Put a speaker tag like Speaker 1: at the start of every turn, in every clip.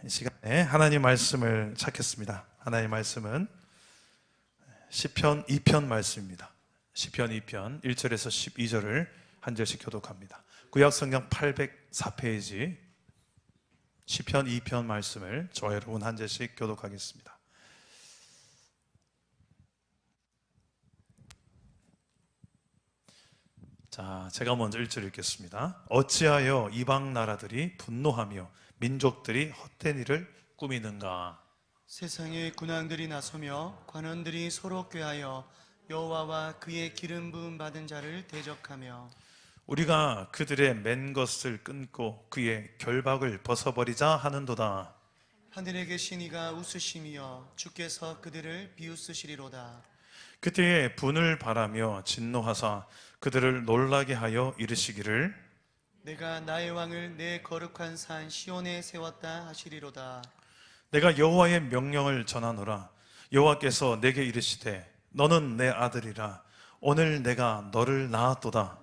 Speaker 1: 이 시간에 하나님 말씀을 찾겠습니다. 하나님 말씀은 시편 2편 말씀입니다. 시편 2편 1절에서 12절을 한 절씩 교독합니다. 구약성경 804페이지 시편 2편 말씀을 저와 여러분 한 절씩 교독하겠습니다. 자, 제가 먼저 1절 읽겠습니다. 어찌하여 이방 나라들이 분노하며 민족들이 헛된 일을 꾸미는가?
Speaker 2: 세상의 군왕들이 나서며 관원들이 서로 꾀하여 여호와와 그의 기름 부음 받은 자를 대적하며
Speaker 1: 우리가 그들의 맨 것을 끊고 그의 결박을 벗어버리자 하는도다.
Speaker 2: 하늘에 계신 이가 웃으시며 주께서 그들을 비웃으시리로다.
Speaker 1: 그때에 분을 바라며 진노하사 그들을 놀라게 하여 이르시기를
Speaker 2: 내가 나의 왕을 내 거룩한 산 시온에 세웠다 하시리로다.
Speaker 1: 내가 여호와의 명령을 전하노라. 여호와께서 내게 이르시되 너는 내 아들이라. 오늘 내가 너를 낳았도다.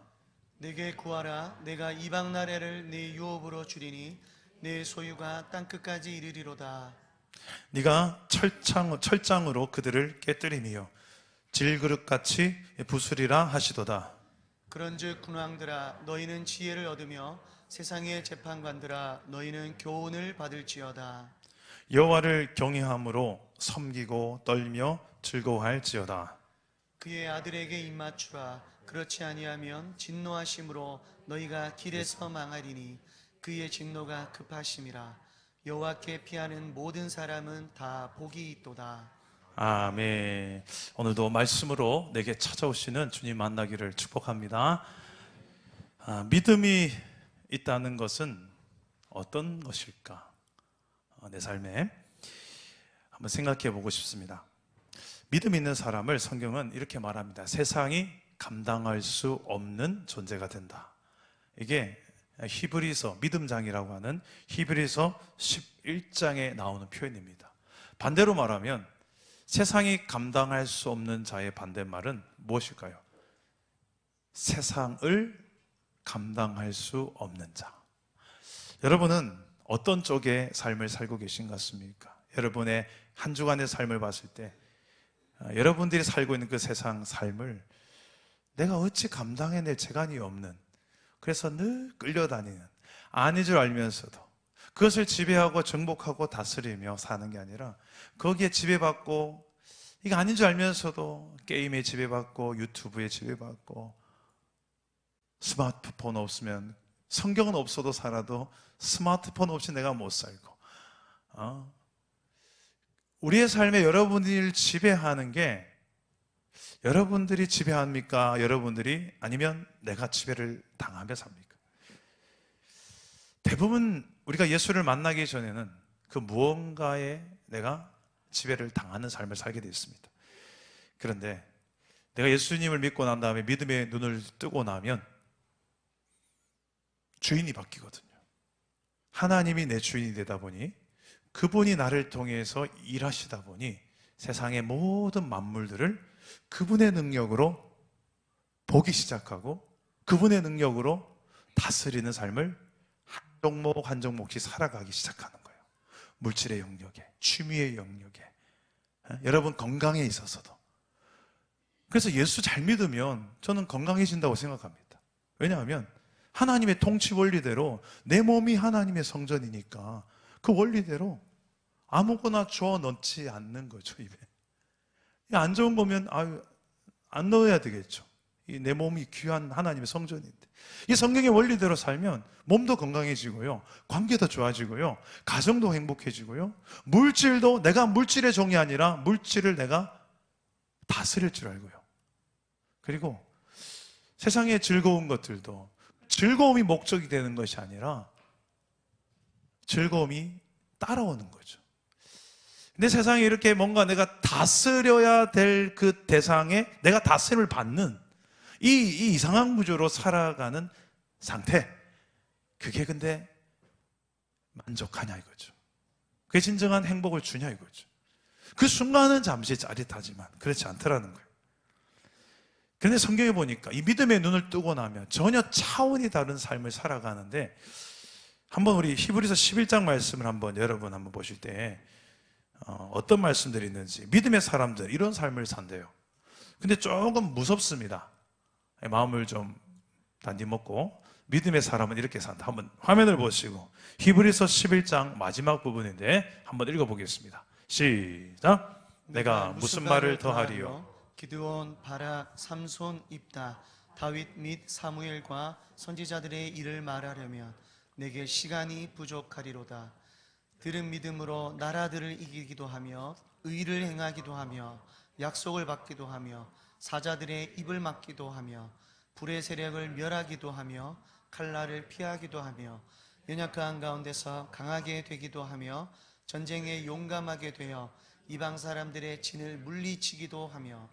Speaker 2: 내게 구하라. 내가 이방 나라를 내 유업으로 주리니 내 소유가 땅끝까지 이르리로다.
Speaker 1: 네가 철장으로 그들을 깨뜨리며 질그릇같이 부수리라 하시도다.
Speaker 2: 그런즉 군왕들아 너희는 지혜를 얻으며 세상의 재판관들아 너희는 교훈을 받을지어다.
Speaker 1: 여호와를 경외함으로 섬기고 떨며 즐거워할지어다.
Speaker 2: 그의 아들에게 입맞추라. 그렇지 아니하면 진노하심으로 너희가 길에서 망하리니 그의 진노가 급하심이라. 여호와께 피하는 모든 사람은 다 복이 있도다.
Speaker 1: 아멘. 오늘도 말씀으로 내게 찾아오시는 주님 만나기를 축복합니다. 믿음이 있다는 것은 어떤 것일까? 내 삶에 한번 생각해 보고 싶습니다. 믿음 있는 사람을 성경은 이렇게 말합니다. 세상이 감당할 수 없는 존재가 된다. 이게 히브리서 믿음장이라고 하는 히브리서 11장에 나오는 표현입니다. 반대로 말하면 세상이 감당할 수 없는 자의 반대말은 무엇일까요? 세상을 감당할 수 없는 자. 여러분은 어떤 쪽의 삶을 살고 계신 것 같습니까? 여러분의 한 주간의 삶을 봤을 때 여러분들이 살고 있는 그 세상 삶을 내가 어찌 감당해낼 재간이 없는, 그래서 늘 끌려다니는, 아닌 줄 알면서도 그것을 지배하고 정복하고 다스리며 사는 게 아니라 거기에 지배받고, 이게 아닌 줄 알면서도 게임에 지배받고 유튜브에 지배받고, 스마트폰 없으면, 성경은 없어도 살아도 스마트폰 없이 내가 못 살고, 우리의 삶에 여러분들을 지배하는 게 여러분들이 지배합니까? 여러분들이, 아니면 내가 지배를 당하며 삽니까? 대부분 우리가 예수를 만나기 전에는 그 무언가에 내가 지배를 당하는 삶을 살게 되어 있습니다. 그런데 내가 예수님을 믿고 난 다음에 믿음의 눈을 뜨고 나면 주인이 바뀌거든요. 하나님이 내 주인이 되다 보니, 그분이 나를 통해서 일하시다 보니 세상의 모든 만물들을 그분의 능력으로 보기 시작하고 그분의 능력으로 다스리는 삶을 한 종목 한 종목씩 살아가기 시작하는 거예요. 물질의 영역에, 취미의 영역에, 여러분 건강에 있어서도. 그래서 예수 잘 믿으면 저는 건강해진다고 생각합니다. 왜냐하면 하나님의 통치 원리대로 내 몸이 하나님의 성전이니까 그 원리대로 아무거나 주워 넣지 않는 거죠, 입에. 안 좋은 거면 안 넣어야 되겠죠. 내 몸이 귀한 하나님의 성전인데, 이 성경의 원리대로 살면 몸도 건강해지고요, 관계도 좋아지고요, 가정도 행복해지고요, 물질도 내가 물질의 종이 아니라 물질을 내가 다스릴 줄 알고요. 그리고 세상의 즐거운 것들도 즐거움이 목적이 되는 것이 아니라 즐거움이 따라오는 거죠. 근데 세상에 이렇게 뭔가 내가 다스려야 될 그 대상에 내가 다스림을 받는 이 이상한 구조로 살아가는 상태, 그게 근데 만족하냐 이거죠. 그게 진정한 행복을 주냐 이거죠. 그 순간은 잠시 짜릿하지만 그렇지 않더라는 거예요. 그런데 성경에 보니까 이 믿음의 눈을 뜨고 나면 전혀 차원이 다른 삶을 살아가는데, 한번 우리 히브리서 11장 말씀을 여러분 한번 보실 때 어떤 말씀들이 있는지. 믿음의 사람들 이런 삶을 산대요. 근데 조금 무섭습니다. 마음을 좀 단디 먹고, 믿음의 사람은 이렇게 산다. 한번 화면을 보시고 히브리서 11장 마지막 부분인데 한번 읽어보겠습니다. 시작. 내가 무슨 말을 더하리요?
Speaker 2: 기드온, 바락, 삼손, 입다, 다윗 및 사무엘과 선지자들의 일을 말하려면 내게 시간이 부족하리로다. 들은 믿음으로 나라들을 이기기도 하며 의를 행하기도 하며 약속을 받기도 하며 사자들의 입을 막기도 하며 불의 세력을 멸하기도 하며 칼날을 피하기도 하며 연약한 가운데서 강하게 되기도 하며 전쟁에 용감하게 되어 이방 사람들의 진을 물리치기도 하며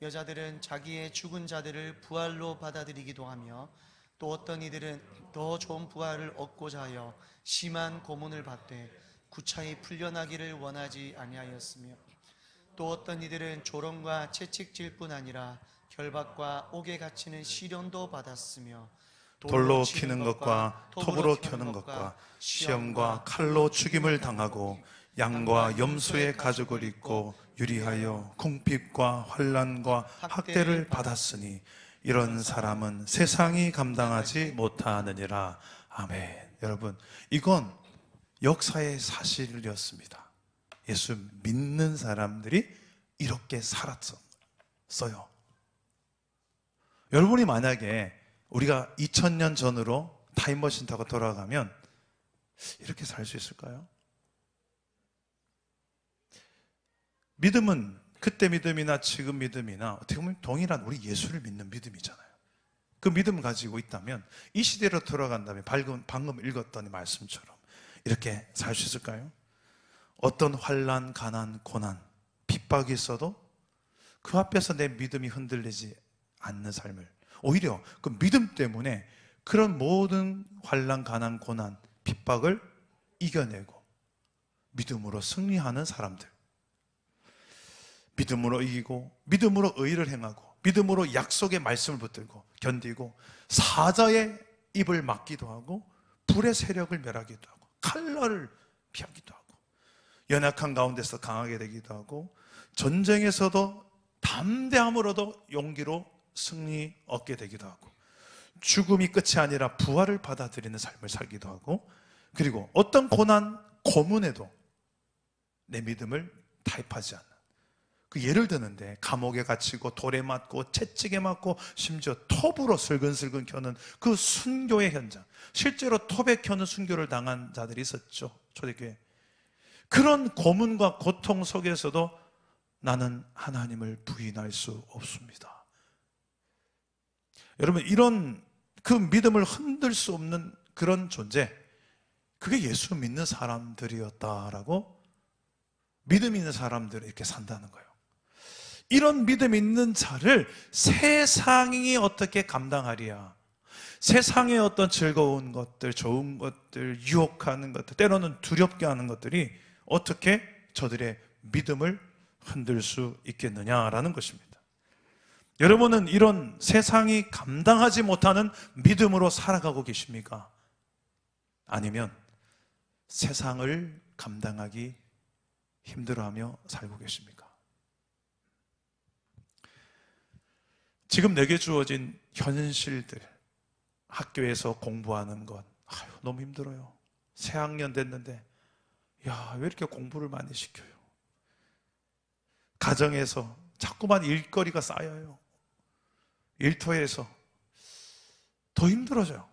Speaker 2: 여자들은 자기의 죽은 자들을 부활로 받아들이기도 하며 또 어떤 이들은 더 좋은 부활을 얻고자 하여 심한 고문을 받되 구차히 풀려나기를 원하지 아니하였으며 또 어떤 이들은 조롱과 채찍질 뿐 아니라 결박과 옥에 갇히는 시련도 받았으며
Speaker 1: 돌로 키는 것과 톱으로 켜는 것과 시험과 칼로 죽임을 당하고 양과 염소의 가죽을 입고 유리하여 궁핍과 환난과 학대를 받았으니 이런 사람은 세상이 감당하지 못하느니라. 아멘. 여러분, 이건 역사의 사실이었습니다. 예수 믿는 사람들이 이렇게 살았어요. 여러분이 만약에 우리가 2000년 전으로 타임머신 타고 돌아가면 이렇게 살 수 있을까요? 믿음은 그때 믿음이나 지금 믿음이나 어떻게 보면 동일한 우리 예수를 믿는 믿음이잖아요. 그 믿음 가지고 있다면 이 시대로 돌아간다면 방금 읽었던 말씀처럼 이렇게 살 수 있을까요? 어떤 환난, 가난, 고난, 핍박이 있어도 그 앞에서 내 믿음이 흔들리지 않는 삶을, 오히려 그 믿음 때문에 그런 모든 환난, 가난, 고난, 핍박을 이겨내고 믿음으로 승리하는 사람들, 믿음으로 이기고 믿음으로 의를 행하고 믿음으로 약속의 말씀을 붙들고 견디고 사자의 입을 막기도 하고 불의 세력을 멸하기도 하고 칼날을 피하기도 하고 연약한 가운데서 강하게 되기도 하고 전쟁에서도 담대함으로도 용기로 승리 얻게 되기도 하고 죽음이 끝이 아니라 부활을 받아들이는 삶을 살기도 하고 그리고 어떤 고난, 고문에도 내 믿음을 타협하지 않는 그 예를 드는데 감옥에 갇히고 돌에 맞고 채찍에 맞고 심지어 톱으로 슬근슬근 켜는 그 순교의 현장, 실제로 톱에 켜는 순교를 당한 자들이 있었죠. 초대교회. 그런 고문과 고통 속에서도 나는 하나님을 부인할 수 없습니다. 여러분, 이런 그 믿음을 흔들 수 없는 그런 존재, 그게 예수 믿는 사람들이었다라고, 믿음 있는 사람들이 이렇게 산다는 거예요. 이런 믿음 있는 자를 세상이 어떻게 감당하리야? 세상의 어떤 즐거운 것들, 좋은 것들, 유혹하는 것들, 때로는 두렵게 하는 것들이 어떻게 저들의 믿음을 흔들 수 있겠느냐라는 것입니다. 여러분은 이런 세상이 감당하지 못하는 믿음으로 살아가고 계십니까? 아니면 세상을 감당하기 힘들어하며 살고 계십니까? 지금 내게 주어진 현실들, 학교에서 공부하는 것, 너무 힘들어요. 새 학년 됐는데 야, 왜 이렇게 공부를 많이 시켜요? 가정에서 자꾸만 일거리가 쌓여요. 일터에서 더 힘들어져요.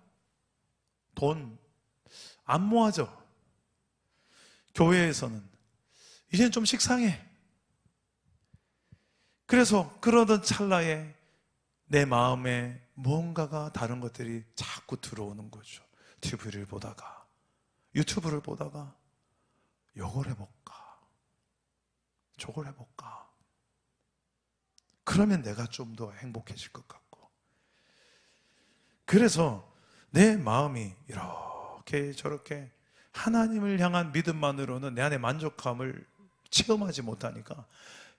Speaker 1: 돈 안 모아져. 교회에서는 이제는 좀 식상해. 그래서 그러던 찰나에 내 마음에 뭔가가 다른 것들이 자꾸 들어오는 거죠. TV를 보다가, 유튜브를 보다가 요걸 해볼까? 저걸 해볼까? 그러면 내가 좀 더 행복해질 것 같고. 그래서 내 마음이 이렇게 저렇게 하나님을 향한 믿음만으로는 내 안에 만족감을 체험하지 못하니까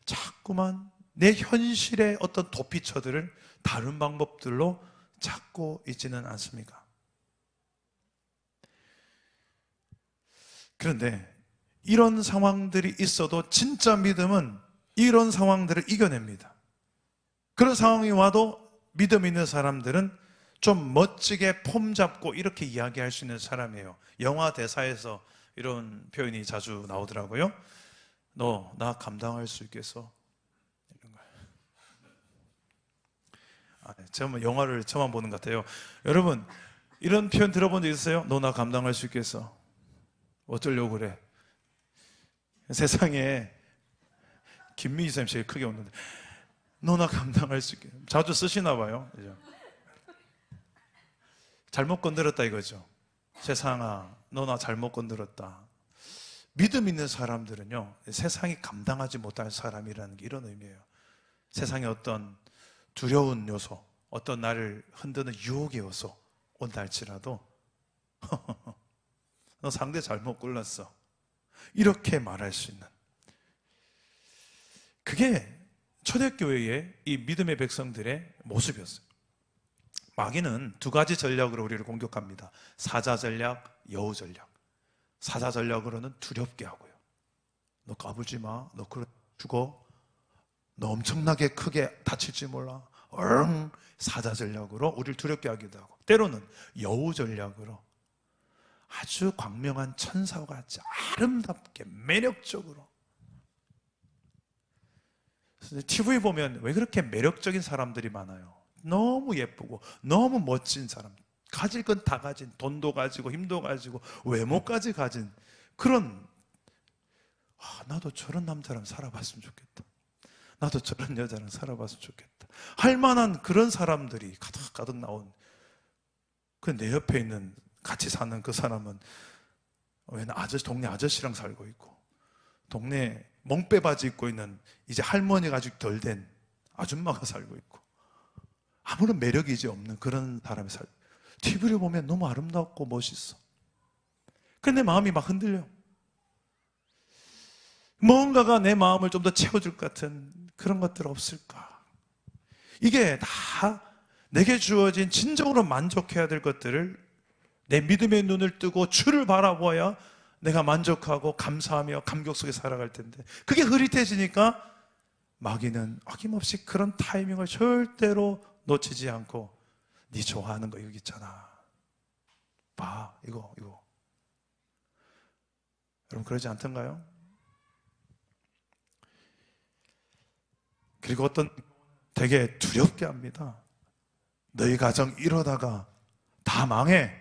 Speaker 1: 자꾸만 내 현실의 어떤 도피처들을 다른 방법들로 찾고 있지는 않습니까? 그런데 이런 상황들이 있어도 진짜 믿음은 이런 상황들을 이겨냅니다. 그런 상황이 와도 믿음 있는 사람들은 좀 멋지게 폼 잡고 이렇게 이야기할 수 있는 사람이에요. 영화 대사에서 이런 표현이 자주 나오더라고요. 너 나 감당할 수 있겠어? 이런 거예요. 제가 영화를 처음 보는 것 같아요. 여러분 이런 표현 들어본 적 있으세요? 너 나 감당할 수 있겠어? 어쩌려고 그래? 세상에 김미희 쌤 제일 크게 웃는데 너 나 감당할 수 있겠어? 자주 쓰시나 봐요. 그죠? 잘못 건드렸다 이거죠. 세상아, 너 나 잘못 건드렸다. 믿음 있는 사람들은요, 세상이 감당하지 못할 사람이라는 게 이런 의미예요. 세상에 어떤 두려운 요소, 어떤 나를 흔드는 유혹의 요소 온다 할지라도 너 상대 잘못 골랐어. 이렇게 말할 수 있는. 그게 초대교회의 이 믿음의 백성들의 모습이었어요. 마귀는 두 가지 전략으로 우리를 공격합니다. 사자 전략, 여우 전략. 사자 전략으로는 두렵게 하고요. 너 까불지 마. 너 그래 죽어. 너 엄청나게 크게 다칠지 몰라. 사자 전략으로 우리를 두렵게 하기도 하고, 때로는 여우 전략으로 아주 광명한 천사와 같이 아름답게 매력적으로. TV 보면 왜 그렇게 매력적인 사람들이 많아요? 너무 예쁘고 너무 멋진 사람, 가질 건 다 가진, 돈도 가지고 힘도 가지고 외모까지 가진 그런, 나도 저런 남자랑 살아봤으면 좋겠다. 나도 저런 여자랑 살아봤으면 좋겠다 할 만한 그런 사람들이 가득가득 나온, 그 내 옆에 있는 같이 사는 그 사람은 왜 동네 아저씨랑 살고 있고, 동네 멍빼바지 입고 있는 이제 할머니가 아직 덜 된 아줌마가 살고 있고, 아무런 매력이 이제 없는 그런 사람이 살고, TV를 보면 너무 아름답고 멋있어. 근데 내 마음이 막 흔들려. 뭔가가 내 마음을 좀 더 채워줄 것 같은 그런 것들 없을까? 이게 다 내게 주어진 진정으로 만족해야 될 것들을 내 믿음의 눈을 뜨고 주를 바라보아야 내가 만족하고 감사하며 감격 속에 살아갈 텐데, 그게 흐릿해지니까 마귀는 아낌없이 그런 타이밍을 절대로 놓치지 않고, 네 좋아하는 거 여기 있잖아, 봐, 이거 여러분 그러지 않던가요? 그리고 어떤 되게 두렵게 합니다. 너희 가정 이러다가 다 망해.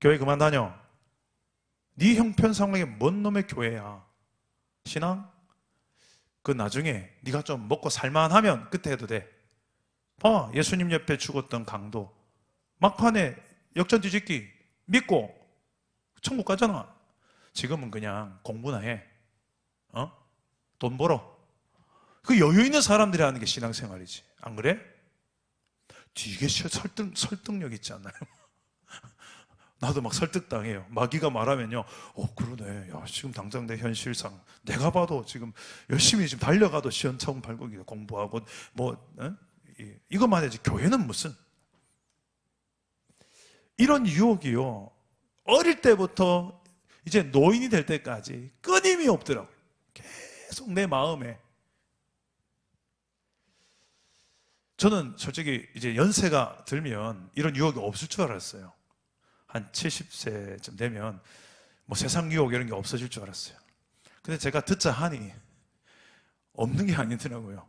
Speaker 1: 교회 그만 다녀. 네 형편상황에 뭔 놈의 교회야. 신앙? 그 나중에 네가 좀 먹고 살만하면 그때 해도 돼. 봐, 예수님 옆에 죽었던 강도 막판에 역전 뒤집기 믿고 천국 가잖아. 지금은 그냥 공부나 해. 돈 벌어. 그 여유 있는 사람들이 하는 게 신앙생활이지, 안 그래? 되게 설득력 있지 않나요? 나도 막 설득당해요. 마귀가 말하면요, 그러네. 야, 지금 당장 내 현실상 내가 봐도 지금 열심히 지금 달려가도 시원찮은 발곡이 공부하고 이것만 해야지. 교회는 무슨? 이런 유혹이요, 어릴 때부터 이제 노인이 될 때까지 끊임이 없더라고요. 계속 내 마음에. 저는 솔직히 이제 연세가 들면 이런 유혹이 없을 줄 알았어요. 한 70세쯤 되면 뭐 세상 유혹 이런 게 없어질 줄 알았어요. 근데 제가 듣자 하니 없는 게 아니더라고요.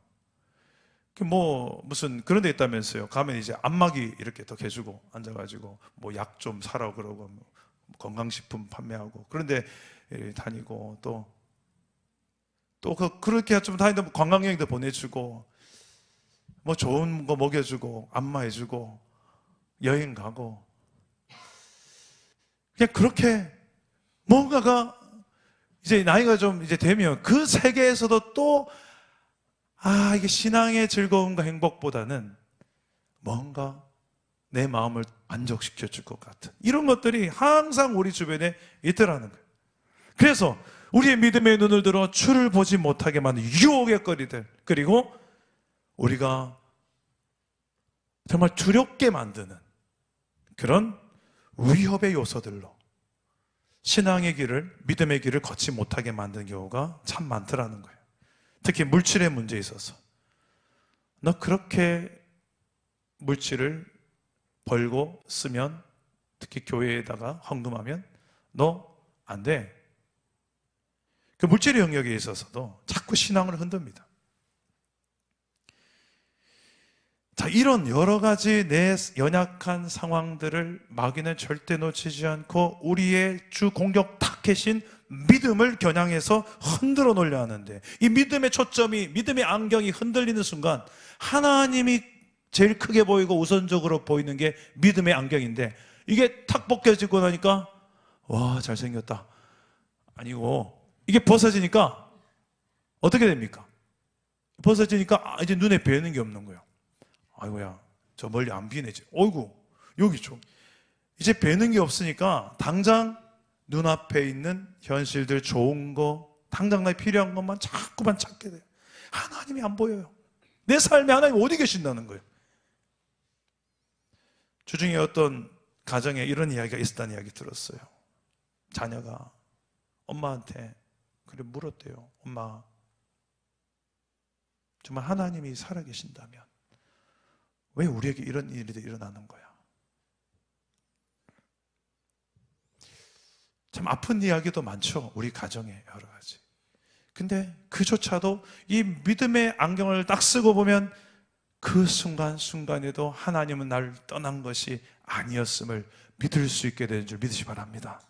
Speaker 1: 무슨 그런 데 있다면서요. 가면 이제 안마기 이렇게 더 개주고 앉아가지고 뭐 약 좀 사라고 그러고, 뭐 건강식품 판매하고 그런데 다니고, 그렇게 좀 다니다 관광여행도 보내주고, 뭐 좋은 거 먹여주고 안마해주고 여행 가고, 그냥 그렇게 뭔가가 이제 나이가 좀 이제 되면 그 세계에서도 또 이게 신앙의 즐거움과 행복보다는 뭔가 내 마음을 만족시켜 줄 것 같은 이런 것들이 항상 우리 주변에 있더라는 거예요. 그래서 우리의 믿음의 눈을 들어 주를 보지 못하게 만든 유혹의 거리들, 그리고 우리가 정말 두렵게 만드는 그런 위협의 요소들로 신앙의 길을, 믿음의 길을 걷지 못하게 만든 경우가 참 많더라는 거예요. 특히 물질의 문제에 있어서. 너 그렇게 물질을 벌고 쓰면, 특히 교회에다가 헌금하면 너 안 돼. 그 물질의 영역에 있어서도 자꾸 신앙을 흔듭니다. 자, 이런 여러 가지 내 연약한 상황들을 마귀는 절대 놓치지 않고 우리의 주 공격 타켓인 믿음을 겨냥해서 흔들어 놓으려 하는데, 이 믿음의 초점이, 믿음의 안경이 흔들리는 순간 하나님이 제일 크게 보이고 우선적으로 보이는 게 믿음의 안경인데, 이게 탁 벗겨지고 나니까 와, 잘생겼다 아니고, 이게 벗어지니까 어떻게 됩니까? 벗어지니까 이제 눈에 뵈는 게 없는 거예요. 아이고야, 저 멀리 안 비네지. 어이구, 여기 좀. 이제 뵈는 게 없으니까 당장 눈앞에 있는 현실들, 좋은 거, 당장 나에 필요한 것만 자꾸만 찾게 돼요. 하나님이 안 보여요. 내 삶에 하나님 어디 계신다는 거예요. 주중에 어떤 가정에 이런 이야기가 있었다는 이야기 들었어요. 자녀가 엄마한테 그래 물었대요. 엄마, 정말 하나님이 살아계신다면 왜 우리에게 이런 일이 일어나는 거야? 참 아픈 이야기도 많죠. 우리 가정에 여러 가지. 근데 그조차도 이 믿음의 안경을 딱 쓰고 보면 그 순간순간에도 하나님은 나를 떠난 것이 아니었음을 믿을 수 있게 되는 줄 믿으시 바랍니다.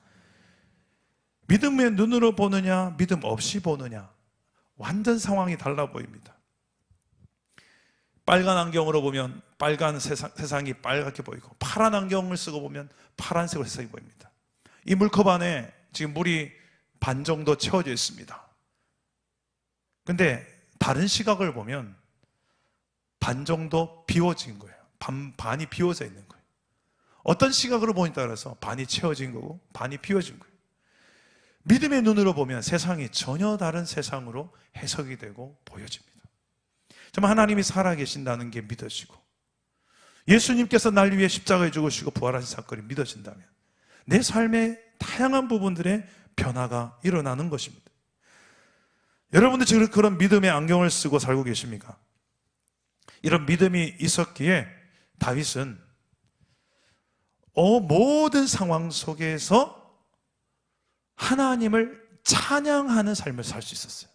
Speaker 1: 믿음의 눈으로 보느냐, 믿음 없이 보느냐, 완전 상황이 달라 보입니다. 빨간 안경으로 보면 빨간 세상이 빨갛게 보이고, 파란 안경을 쓰고 보면 파란색으로 세상이 보입니다. 이 물컵 안에 지금 물이 반 정도 채워져 있습니다. 근데 다른 시각을 보면 반 정도 비워진 거예요. 반이 비워져 있는 거예요. 어떤 시각으로 보냐에 따라서 반이 채워진 거고 반이 비워진 거예요. 믿음의 눈으로 보면 세상이 전혀 다른 세상으로 해석이 되고 보여집니다. 정말 하나님이 살아계신다는 게 믿어지고, 예수님께서 날 위해 십자가에 죽으시고 부활하신 사건이 믿어진다면 내 삶의 다양한 부분들의 변화가 일어나는 것입니다. 여러분들 지금 그런 믿음의 안경을 쓰고 살고 계십니까? 이런 믿음이 있었기에 다윗은 모든 상황 속에서 하나님을 찬양하는 삶을 살 수 있었어요.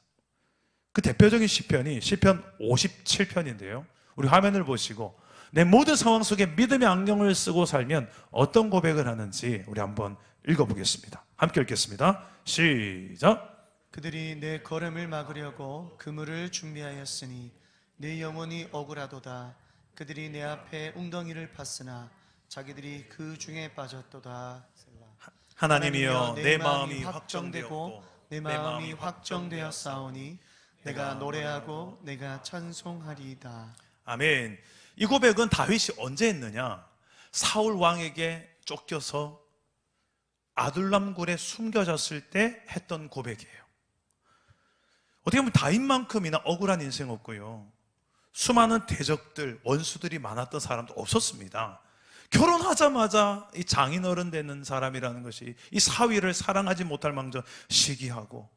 Speaker 1: 그 대표적인 시편이 시편 57편인데요. 우리 화면을 보시고 내 모든 상황 속에 믿음의 안경을 쓰고 살면 어떤 고백을 하는지 우리 한번 읽어보겠습니다. 함께 읽겠습니다. 시작.
Speaker 2: 그들이 내 걸음을 막으려고 그물을 준비하였으니 내 영혼이 억울하도다. 그들이 내 앞에 웅덩이를 팠으나 자기들이 그 중에 빠졌도다.
Speaker 1: 하나님이여, 내 마음이 확정되고
Speaker 2: 내 마음이 확정되어 싸우니 내가 노래하고 내가 찬송하리이다.
Speaker 1: 아멘. 이 고백은 다윗이 언제 했느냐? 사울 왕에게 쫓겨서 아둘람 굴에 숨겨졌을 때 했던 고백이에요. 어떻게 보면 다윗만큼이나 억울한 인생 없고요, 수많은 대적들, 원수들이 많았던 사람도 없었습니다. 결혼하자마자 이 장인어른 되는 사람이라는 것이 이 사위를 사랑하지 못할 망정 시기하고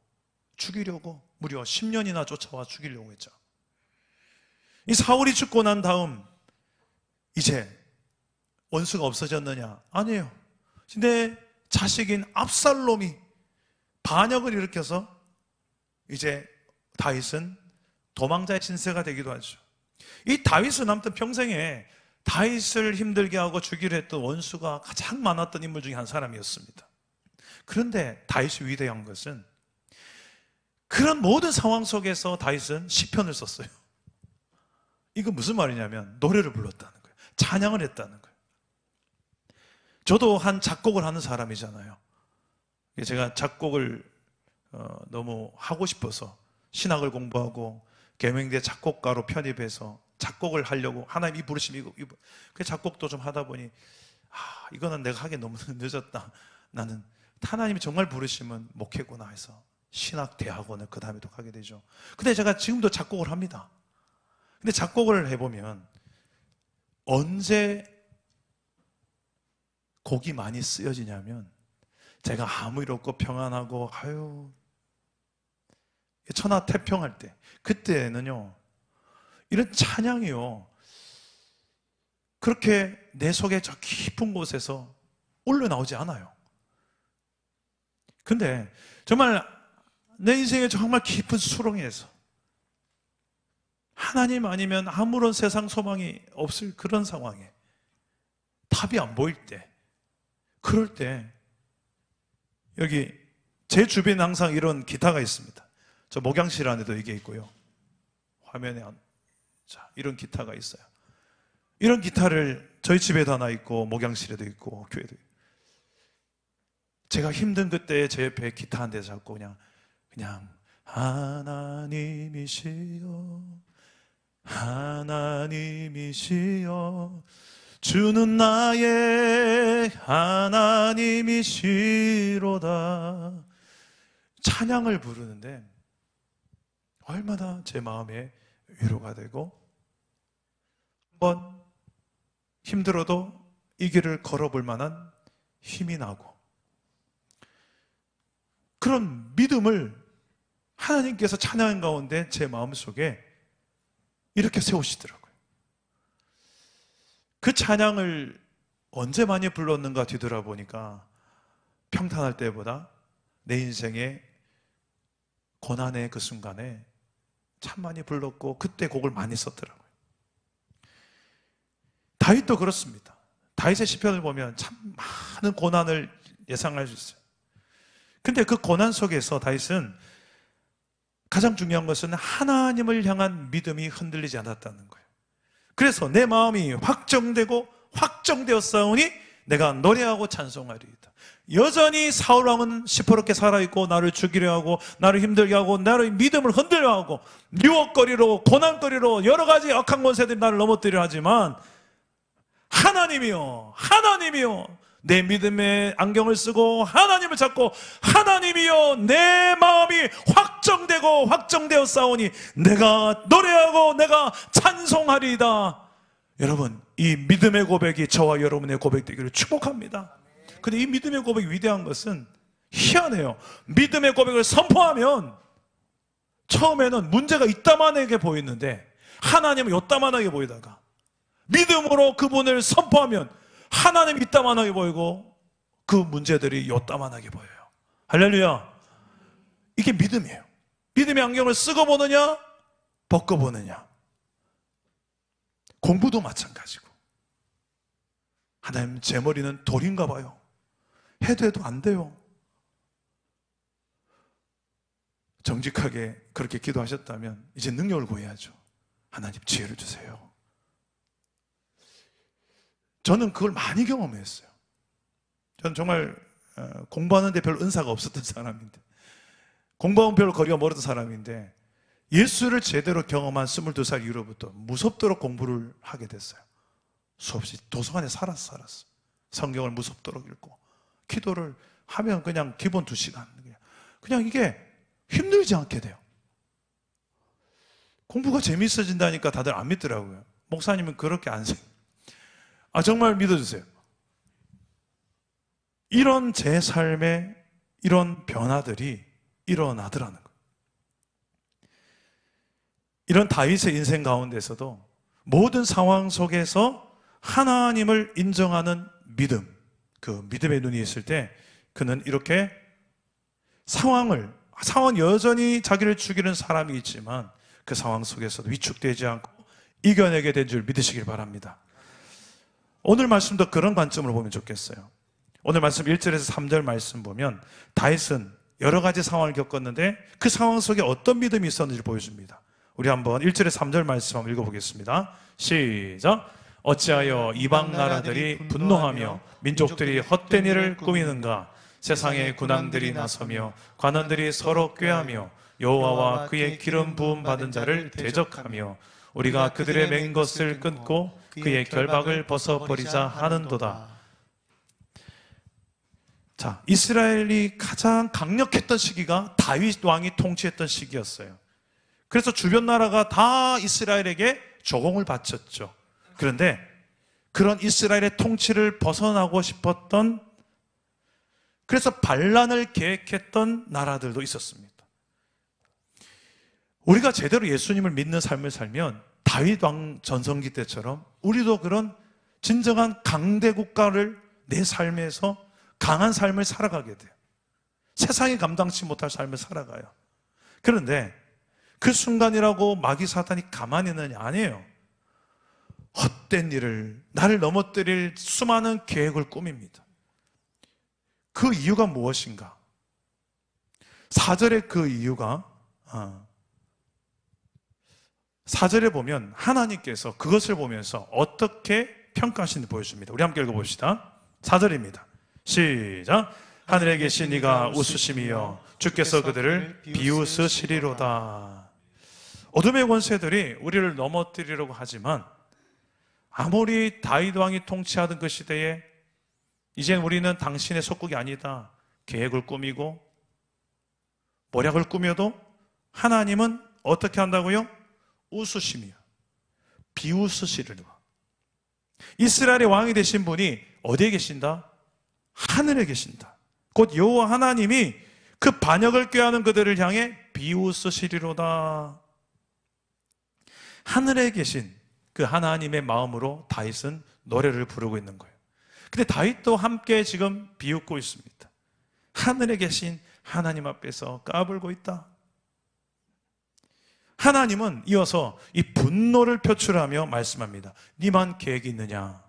Speaker 1: 죽이려고 무려 10년이나 쫓아와 죽이려고 했죠. 이 사울이 죽고 난 다음 이제 원수가 없어졌느냐? 아니에요. 내 자식인 압살롬이 반역을 일으켜서 이제 다윗은 도망자의 신세가 되기도 하죠. 이 다윗은 아무튼 평생에 다윗을 힘들게 하고 죽이려 했던 원수가 가장 많았던 인물 중에 한 사람이었습니다. 그런데 다윗이 위대한 것은 그런 모든 상황 속에서 다윗은 시편을 썼어요. 이거 무슨 말이냐면 노래를 불렀다는 거예요. 찬양을 했다는 거예요. 저도 한 작곡을 하는 사람이잖아요. 제가 작곡을 너무 하고 싶어서 신학을 공부하고 계명대 작곡가로 편입해서 작곡을 하려고 하나님 이 부르심, 그 작곡도 좀 하다 보니 이거는 내가 하기 너무 늦었다. 나는 하나님이 정말 부르시면 목회구나 해서 신학대학원을 그 다음에 또 가게 되죠. 근데 제가 지금도 작곡을 합니다. 근데 작곡을 해보면 언제 곡이 많이 쓰여지냐면 제가 아무 일 없고 평안하고 천하태평할 때, 그때는요 이런 찬양이요 그렇게 내 속에 저 깊은 곳에서 올려나오지 않아요. 근데 정말 내 인생의 정말 깊은 수렁에서 하나님 아니면 아무런 세상 소망이 없을 그런 상황에 답이 안 보일 때, 그럴 때 여기 제 주변에 항상 이런 기타가 있습니다. 저 목양실 안에도 이게 있고요, 화면에 이런 기타가 있어요. 이런 기타를 저희 집에도 하나 있고 목양실에도 있고 교회도 있고, 제가 힘든 그때 제 옆에 기타 한 대 잡고 그냥 하나님이시여 하나님이시여 주는 나의 하나님이시로다 찬양을 부르는데 얼마나 제 마음에 위로가 되고, 한번 힘들어도 이 길을 걸어볼 만한 힘이 나고, 그런 믿음을 하나님께서 찬양 가운데 제 마음속에 이렇게 세우시더라고요. 그 찬양을 언제 많이 불렀는가 뒤돌아보니까 평탄할 때보다 내 인생의 고난의 그 순간에 참 많이 불렀고, 그때 곡을 많이 썼더라고요. 다윗도 그렇습니다. 다윗의 시편을 보면 참 많은 고난을 예상할 수 있어요. 근데 그 고난 속에서 다윗은 가장 중요한 것은 하나님을 향한 믿음이 흔들리지 않았다는 거예요. 그래서 내 마음이 확정되었사오니 내가 노래하고 찬송하리이다. 여전히 사울왕은 시퍼렇게 살아있고 나를 죽이려 하고 나를 힘들게 하고 나의 믿음을 흔들려 하고 유혹거리로 고난거리로 여러 가지 악한 권세들이 나를 넘어뜨리려 하지만, 하나님이요 내 믿음의 안경을 쓰고 하나님을 잡고, 하나님이여 내 마음이 확정되었사오니 내가 노래하고 내가 찬송하리이다. 여러분, 이 믿음의 고백이 저와 여러분의 고백 되기를 축복합니다. 근데 이 믿음의 고백이 위대한 것은 희한해요. 믿음의 고백을 선포하면 처음에는 문제가 이따만하게 보이는데 하나님은 요따만하게 보이다가, 믿음으로 그분을 선포하면 하나님이 이따만하게 보이고 그 문제들이 요따만하게 보여요. 할렐루야. 이게 믿음이에요. 믿음의 안경을 쓰고 보느냐 벗고 보느냐. 공부도 마찬가지고, 하나님 제 머리는 돌인가 봐요. 해도 안 돼요. 정직하게 그렇게 기도하셨다면 이제 능력을 구해야죠. 하나님 지혜를 주세요. 저는 그걸 많이 경험했어요. 저는 정말 공부하는데 별 은사가 없었던 사람인데, 공부하면 별로 거리가 멀었던 사람인데, 예수를 제대로 경험한 22살 이후로부터 무섭도록 공부를 하게 됐어요. 수없이 도서관에 살았어. 성경을 무섭도록 읽고, 기도를 하면 그냥 기본 2시간. 그냥 이게 힘들지 않게 돼요. 공부가 재밌어진다니까 다들 안 믿더라고요. 목사님은 그렇게 안 생겨요. 정말 믿어주세요. 이런 제 삶에 이런 변화들이 일어나더라는 거예요. 이런 다윗의 인생 가운데서도 모든 상황 속에서 하나님을 인정하는 믿음, 그 믿음의 눈이 있을 때 그는 이렇게 상황 여전히 자기를 죽이는 사람이 있지만 그 상황 속에서도 위축되지 않고 이겨내게 된 줄 믿으시길 바랍니다. 오늘 말씀도 그런 관점으로 보면 좋겠어요. 오늘 말씀 1절에서 3절 말씀 보면 다윗은 여러 가지 상황을 겪었는데 그 상황 속에 어떤 믿음이 있었는지 보여줍니다. 우리 한번 1절에서 3절 말씀 한번 읽어보겠습니다. 시작. 어찌하여 이방 나라들이 분노하며 민족들이 헛된 일을 꾸미는가. 세상의 군왕들이 나서며 관원들이 서로 꾀하며 여호와와 그의 기름 부음 받은 자를 대적하며 우리가 그들의 맹 것을 끊고 그의 결박을 벗어버리자 하는도다. 자, 이스라엘이 가장 강력했던 시기가 다윗 왕이 통치했던 시기였어요. 그래서 주변 나라가 다 이스라엘에게 조공을 바쳤죠. 그런데 그런 이스라엘의 통치를 벗어나고 싶었던 그래서 반란을 계획했던 나라들도 있었습니다. 우리가 제대로 예수님을 믿는 삶을 살면 다윗 왕 전성기 때처럼 우리도 그런 진정한 강대 국가를 내 삶에서 강한 삶을 살아가게 돼요. 세상이 감당치 못할 삶을 살아가요. 그런데 그 순간이라고 마귀 사탄이 가만히 있느냐? 아니에요. 헛된 일을, 나를 넘어뜨릴 수많은 계획을 꾸밉니다. 그 이유가 무엇인가? 4절의 그 이유가 4절에 보면 하나님께서 그것을 보면서 어떻게 평가하시는지 보여줍니다. 우리 함께 읽어봅시다. 4절입니다. 시작. 하늘에 계신 이가 웃으심이여 주께서 그들을 비웃으시리로다. 어둠의 권세들이 우리를 넘어뜨리려고 하지만 아무리 다윗 왕이 통치하던 그 시대에 이젠 우리는 당신의 속국이 아니다 계획을 꾸미고 모략을 꾸며도 하나님은 어떻게 한다고요? 웃으시며 비웃으시리라. 이스라엘의 왕이 되신 분이 어디에 계신다? 하늘에 계신다. 곧 여호와 하나님이 그 반역을 꾀하는 그들을 향해 비웃으시리로다. 하늘에 계신 그 하나님의 마음으로 다윗은 노래를 부르고 있는 거예요. 근데 다윗도 함께 지금 비웃고 있습니다. 하늘에 계신 하나님 앞에서 까불고 있다. 하나님은 이어서 이 분노를 표출하며 말씀합니다. 니만 계획이 있느냐?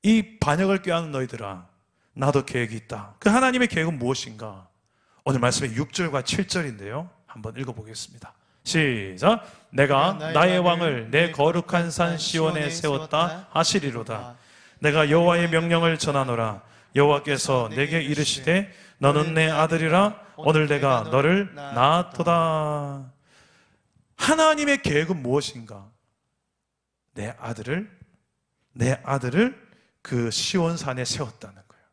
Speaker 1: 이 반역을 꾀하는 너희들아, 나도 계획이 있다. 그 하나님의 계획은 무엇인가? 오늘 말씀의 6절과 7절인데요. 한번 읽어보겠습니다. 시작. 내가 나의 왕을 내 거룩한 산 시온에 세웠다 하시리로다. 내가 여호와의 명령을 전하노라. 여호와께서 내게 이르시되 너는 내 아들이라. 오늘 내가 너를 낳았도다. 하나님의 계획은 무엇인가? 내 아들을 그 시온산에 세웠다는 거예요.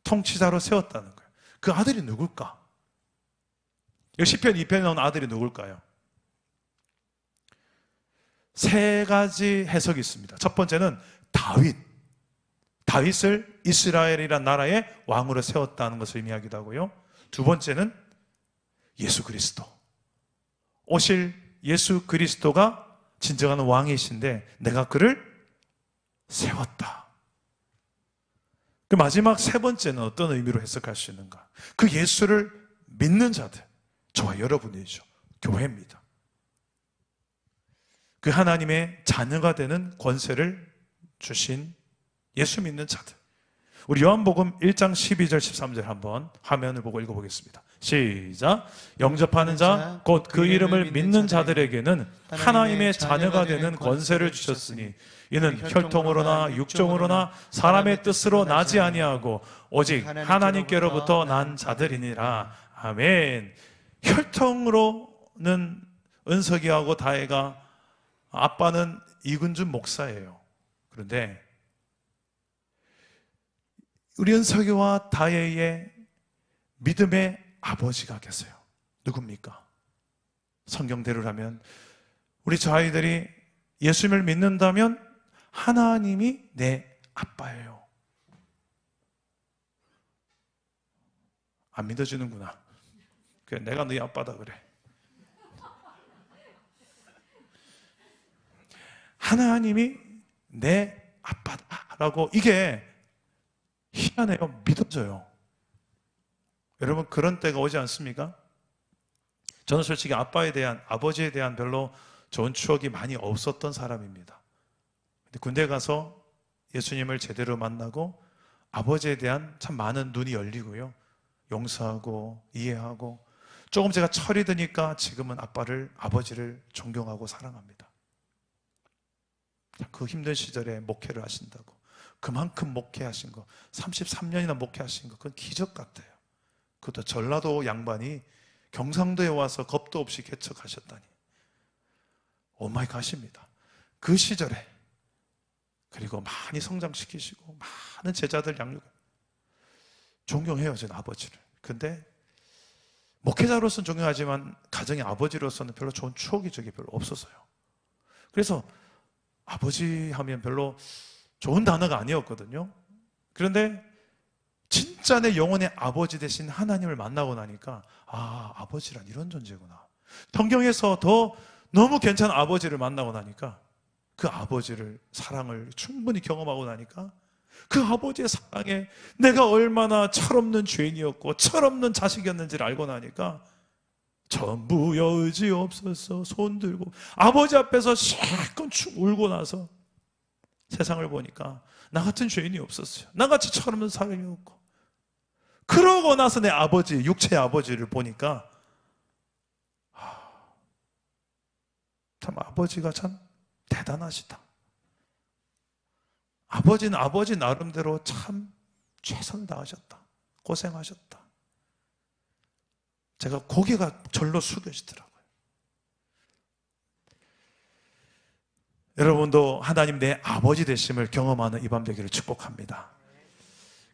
Speaker 1: 통치자로 세웠다는 거예요. 그 아들이 누굴까? 여기 시편 2편에 나온 아들이 누굴까요? 세 가지 해석이 있습니다. 첫 번째는 다윗을 이스라엘이란 나라의 왕으로 세웠다는 것을 의미하기도 하고요. 두 번째는 예수 그리스도, 오실 예수 그리스도가 진정한 왕이신데 내가 그를 세웠다. 그 마지막 세 번째는 어떤 의미로 해석할 수 있는가? 그 예수를 믿는 자들, 저와 여러분이죠. 교회입니다. 그 하나님의 자녀가 되는 권세를 주신 예수 믿는 자들. 우리 요한복음 1장 12절 13절 한번 화면을 보고 읽어보겠습니다. 시작. 영접하는 자 곧 그 이름을 믿는 자들에게는 하나님의 자녀가 되는 권세를 주셨으니 이는 혈통으로나 육정으로나 사람의 뜻으로 나지 아니하고 오직 하나님께로부터 난 자들이니라. 아멘. 혈통으로는 은석이하고 다혜가, 아빠는 이근준 목사예요. 그런데 우리 은석이와 다혜의 믿음의 아버지가 계세요. 누굽니까? 성경대로라면 우리 저 아이들이 예수님을 믿는다면 하나님이 내 아빠예요. 안 믿어지는구나. 그래, 내가 너희 아빠다 그래. 하나님이 내 아빠다라고, 이게 희한해요. 믿어져요. 여러분, 그런 때가 오지 않습니까? 저는 솔직히 아버지에 대한 별로 좋은 추억이 많이 없었던 사람입니다. 근데 군대 가서 예수님을 제대로 만나고 아버지에 대한 참 많은 눈이 열리고요. 용서하고 이해하고, 조금 제가 철이 드니까 지금은 아버지를 존경하고 사랑합니다. 그 힘든 시절에 목회를 하신다고, 그만큼 목회하신 거, 33년이나 목회하신 거, 그건 기적 같아요. 그것도 전라도 양반이 경상도에 와서 겁도 없이 개척하셨다니, 오마이 갓입니다. 그 시절에, 그리고 많이 성장시키시고 많은 제자들 양육, 존경해요, 저는 아버지를. 근데 목회자로서는 존경하지만 가정의 아버지로서는 별로 좋은 추억이 저게 별로 없었어요. 그래서 아버지 하면 별로 좋은 단어가 아니었거든요. 그런데 진짜 내 영혼의 아버지 되신 하나님을 만나고 나니까 아버지란 이런 존재구나. 성경에서 더 너무 괜찮은 아버지를 만나고 나니까 그 아버지를 사랑을 충분히 경험하고 나니까 그 아버지의 사랑에 내가 얼마나 철없는 죄인이었고 철없는 자식이었는지를 알고 나니까 전부여 의지 없어서 손 들고 아버지 앞에서 실컷 울고 나서 세상을 보니까 나 같은 죄인이 없었어요. 나같이 철없는 사람이었고, 그러고 나서 내 아버지, 육체의 아버지를 보니까 참 아버지가 참 대단하시다. 아버지는 아버지 나름대로 참 최선을 다하셨다. 고생하셨다. 제가 고개가 절로 숙여지더라고요. 여러분도 하나님 내 아버지 되심을 경험하는 이 밤 되기를 축복합니다.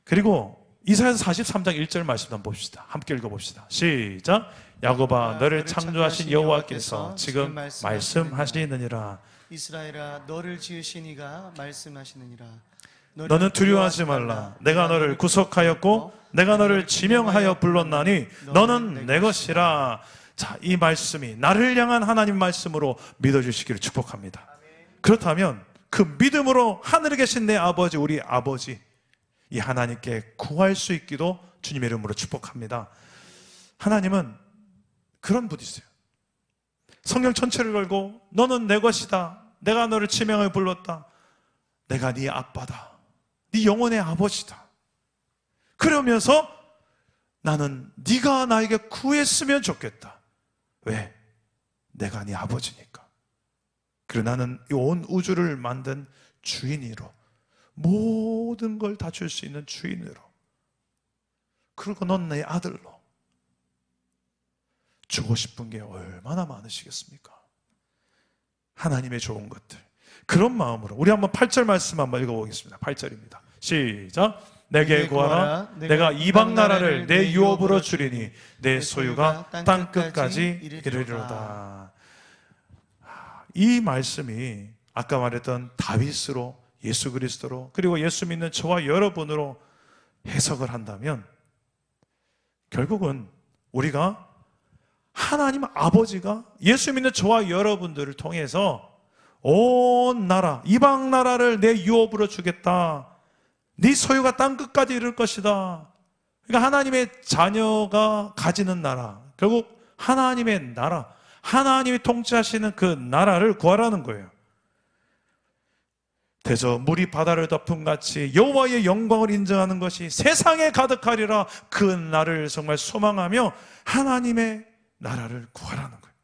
Speaker 1: 그리고 이사야서 43장 1절 말씀 한번 봅시다. 함께 읽어봅시다. 시작. 야곱아, 너를 창조하신 여호와께서 지금 말씀하시느니라.
Speaker 2: 이스라엘아, 너를 지으신 이가 말씀하시느니라.
Speaker 1: 너는 두려워하지 말라. 내가 너를 구속하였고 내가 너를 지명하여 불렀나니 너는 내 것이라. 자, 이 말씀이 나를 향한 하나님 말씀으로 믿어주시기를 축복합니다. 그렇다면 그 믿음으로 하늘에 계신 내 아버지, 우리 아버지, 이 하나님께 구할 수 있기도 주님의 이름으로 축복합니다. 하나님은 그런 분이세요. 성경 전체를 걸고 너는 내 것이다. 내가 너를 지명하여 불렀다. 내가 네 아빠다. 네 영혼의 아버지다. 그러면서 나는 네가 나에게 구했으면 좋겠다. 왜? 내가 네 아버지니까. 그리고 나는 이 온 우주를 만든 주인으로, 모든 걸 다 줄 수 있는 주인으로, 그리고 넌 내 아들로 주고 싶은 게 얼마나 많으시겠습니까? 하나님의 좋은 것들. 그런 마음으로 우리 한번 8절 말씀 한번 읽어보겠습니다. 8절입니다. 시작. 내게 구하라. 내가 이방 나라를 내 유업으로 주리니 내 소유가 땅 끝까지 이르리로다. 이 말씀이 아까 말했던 다윗으로, 예수 그리스도로, 그리고 예수 믿는 저와 여러분으로 해석을 한다면 결국은 우리가 하나님 아버지가 예수 믿는 저와 여러분들을 통해서 온 나라, 이방 나라를 내 유업으로 주겠다. 네 소유가 땅 끝까지 이를 것이다. 그러니까 하나님의 자녀가 가지는 나라, 결국 하나님의 나라, 하나님이 통치하시는 그 나라를 구하라는 거예요. 대저 물이 바다를 덮음 같이 여호와의 영광을 인정하는 것이 세상에 가득하리라. 그 날을 정말 소망하며 하나님의 나라를 구하라는 거예요.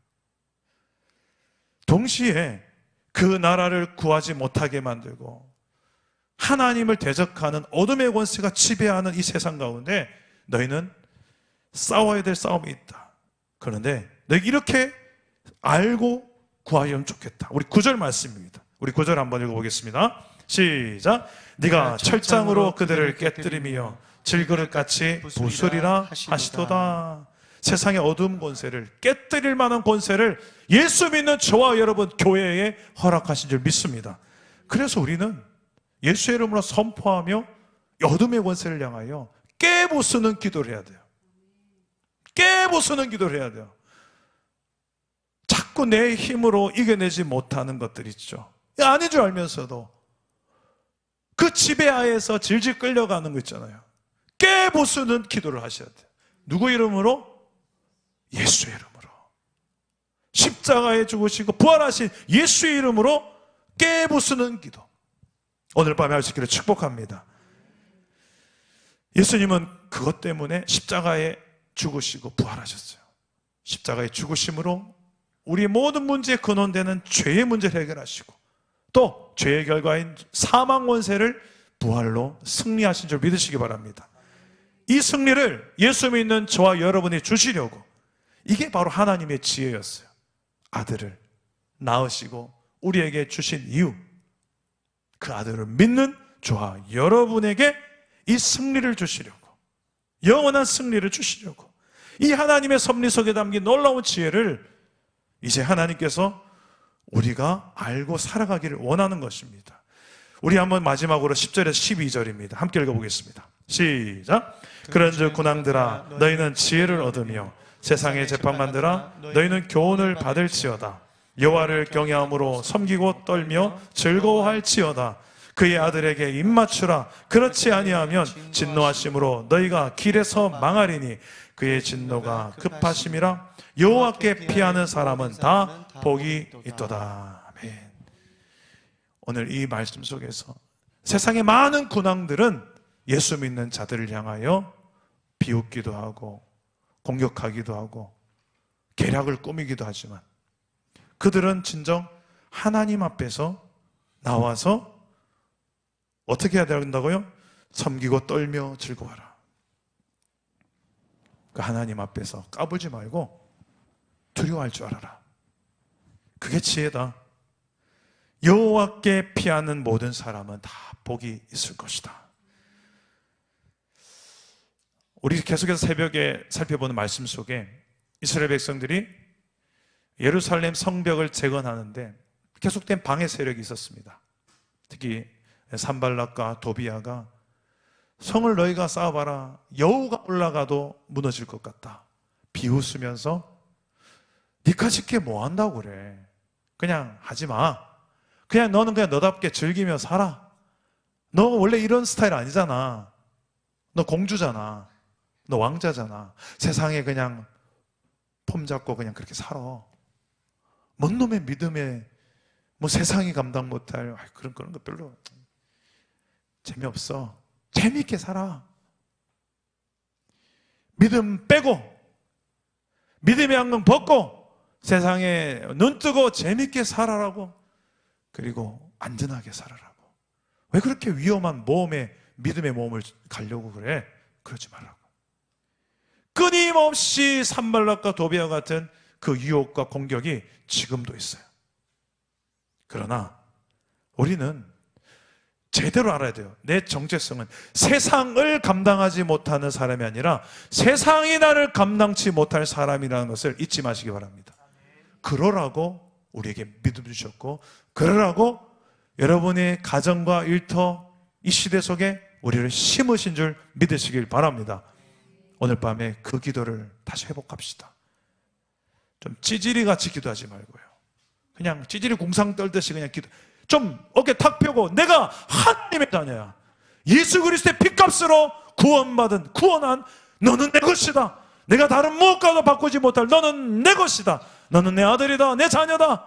Speaker 1: 동시에 그 나라를 구하지 못하게 만들고 하나님을 대적하는 어둠의 권세가 지배하는 이 세상 가운데 너희는 싸워야 될 싸움이 있다. 그런데 너희 이렇게 알고 구하면 좋겠다. 우리 9절 말씀입니다. 우리 9절 한번 읽어보겠습니다. 시작. 네가 철장으로 그들을 깨뜨리며 질그릇같이 부수리라 하시도다. 세상의 어두운 권세를 깨뜨릴 만한 권세를 예수 믿는 저와 여러분 교회에 허락하신 줄 믿습니다. 그래서 우리는 예수의 이름으로 선포하며 어둠의 권세를 향하여 깨부수는 기도를 해야 돼요. 깨부수는 기도를 해야 돼요. 자꾸 내 힘으로 이겨내지 못하는 것들 있죠. 아닌 줄 알면서도 그 지배하에서 질질 끌려가는 거 있잖아요. 깨부수는 기도를 하셔야 돼요. 누구 이름으로? 예수의 이름으로. 십자가에 죽으시고 부활하신 예수의 이름으로 깨부수는 기도. 오늘 밤에 할 수 있기를 축복합니다. 예수님은 그것 때문에 십자가에 죽으시고 부활하셨어요. 십자가의 죽으심으로 우리의 모든 문제에 근원되는 죄의 문제를 해결하시고 또 죄의 결과인 사망 권세를 부활로 승리하신 줄 믿으시기 바랍니다. 이 승리를 예수 믿는 저와 여러분이 주시려고, 이게 바로 하나님의 지혜였어요. 아들을 낳으시고 우리에게 주신 이유, 그 아들을 믿는 저와 여러분에게 이 승리를 주시려고, 영원한 승리를 주시려고, 이 하나님의 섭리 속에 담긴 놀라운 지혜를 이제 하나님께서 우리가 알고 살아가기를 원하는 것입니다. 우리 한번 마지막으로 10절에서 12절입니다. 함께 읽어보겠습니다. 시작. 그런즉 군왕들아 너희는 지혜를 얻으며 세상의 재판관들아 너희는 교훈을 받을지어다. 여호와를 경외함으로 섬기고 떨며 즐거워할지어다. 그의 아들에게 입맞추라. 그렇지 아니하면 진노하심으로 너희가 길에서 망하리니 그의 진노가 급하심이라. 여호와께 피하는 사람은 다 복이 있도다. 아멘. 오늘 이 말씀 속에서 세상의 많은 군왕들은 예수 믿는 자들을 향하여 비웃기도 하고 공격하기도 하고 계략을 꾸미기도 하지만 그들은 진정 하나님 앞에서 나와서 어떻게 해야 된다고요? 섬기고 떨며 즐거워하라. 그 하나님 앞에서 까불지 말고 두려워할 줄 알아라. 그게 지혜다. 여호와께 피하는 모든 사람은 다 복이 있을 것이다. 우리 계속해서 새벽에 살펴보는 말씀 속에 이스라엘 백성들이 예루살렘 성벽을 재건하는데 계속된 방해 세력이 있었습니다. 특히 산발락과 도비아가 성을 너희가 쌓아봐라. 여우가 올라가도 무너질 것 같다. 비웃으면서 니가 짓게 뭐 한다고 그래. 그냥 하지 마. 그냥 너는 그냥 너답게 즐기며 살아. 너 원래 이런 스타일 아니잖아. 너 공주잖아. 너 왕자잖아. 세상에 그냥 폼 잡고 그냥 그렇게 살아. 뭔 놈의 믿음에 뭐 세상이 감당 못할 그런 거 별로 재미없어. 재미있게 살아. 믿음 빼고 믿음의 안경 벗고 세상에 눈 뜨고 재미있게 살아라고. 그리고 안전하게 살아라고. 왜 그렇게 위험한 모험에 믿음의 모험을 가려고 그래? 그러지 말라고. 끊임없이 산발락과 도비아 같은 그 유혹과 공격이 지금도 있어요. 그러나 우리는 제대로 알아야 돼요. 내 정체성은 세상을 감당하지 못하는 사람이 아니라 세상이 나를 감당치 못할 사람이라는 것을 잊지 마시기 바랍니다. 그러라고 우리에게 믿음 주셨고, 그러라고 여러분의 가정과 일터 이 시대 속에 우리를 심으신 줄 믿으시길 바랍니다. 오늘 밤에 그 기도를 다시 회복합시다. 좀 찌질이 같이 기도하지 말고요. 그냥 찌질이 공상 떨듯이 그냥 기도. 좀 어깨 탁 펴고 내가 하나님의 자녀야. 예수 그리스도의 피값으로 구원한 너는 내 것이다. 내가 다른 무엇과도 바꾸지 못할 너는 내 것이다. 너는 내 아들이다. 내 자녀다.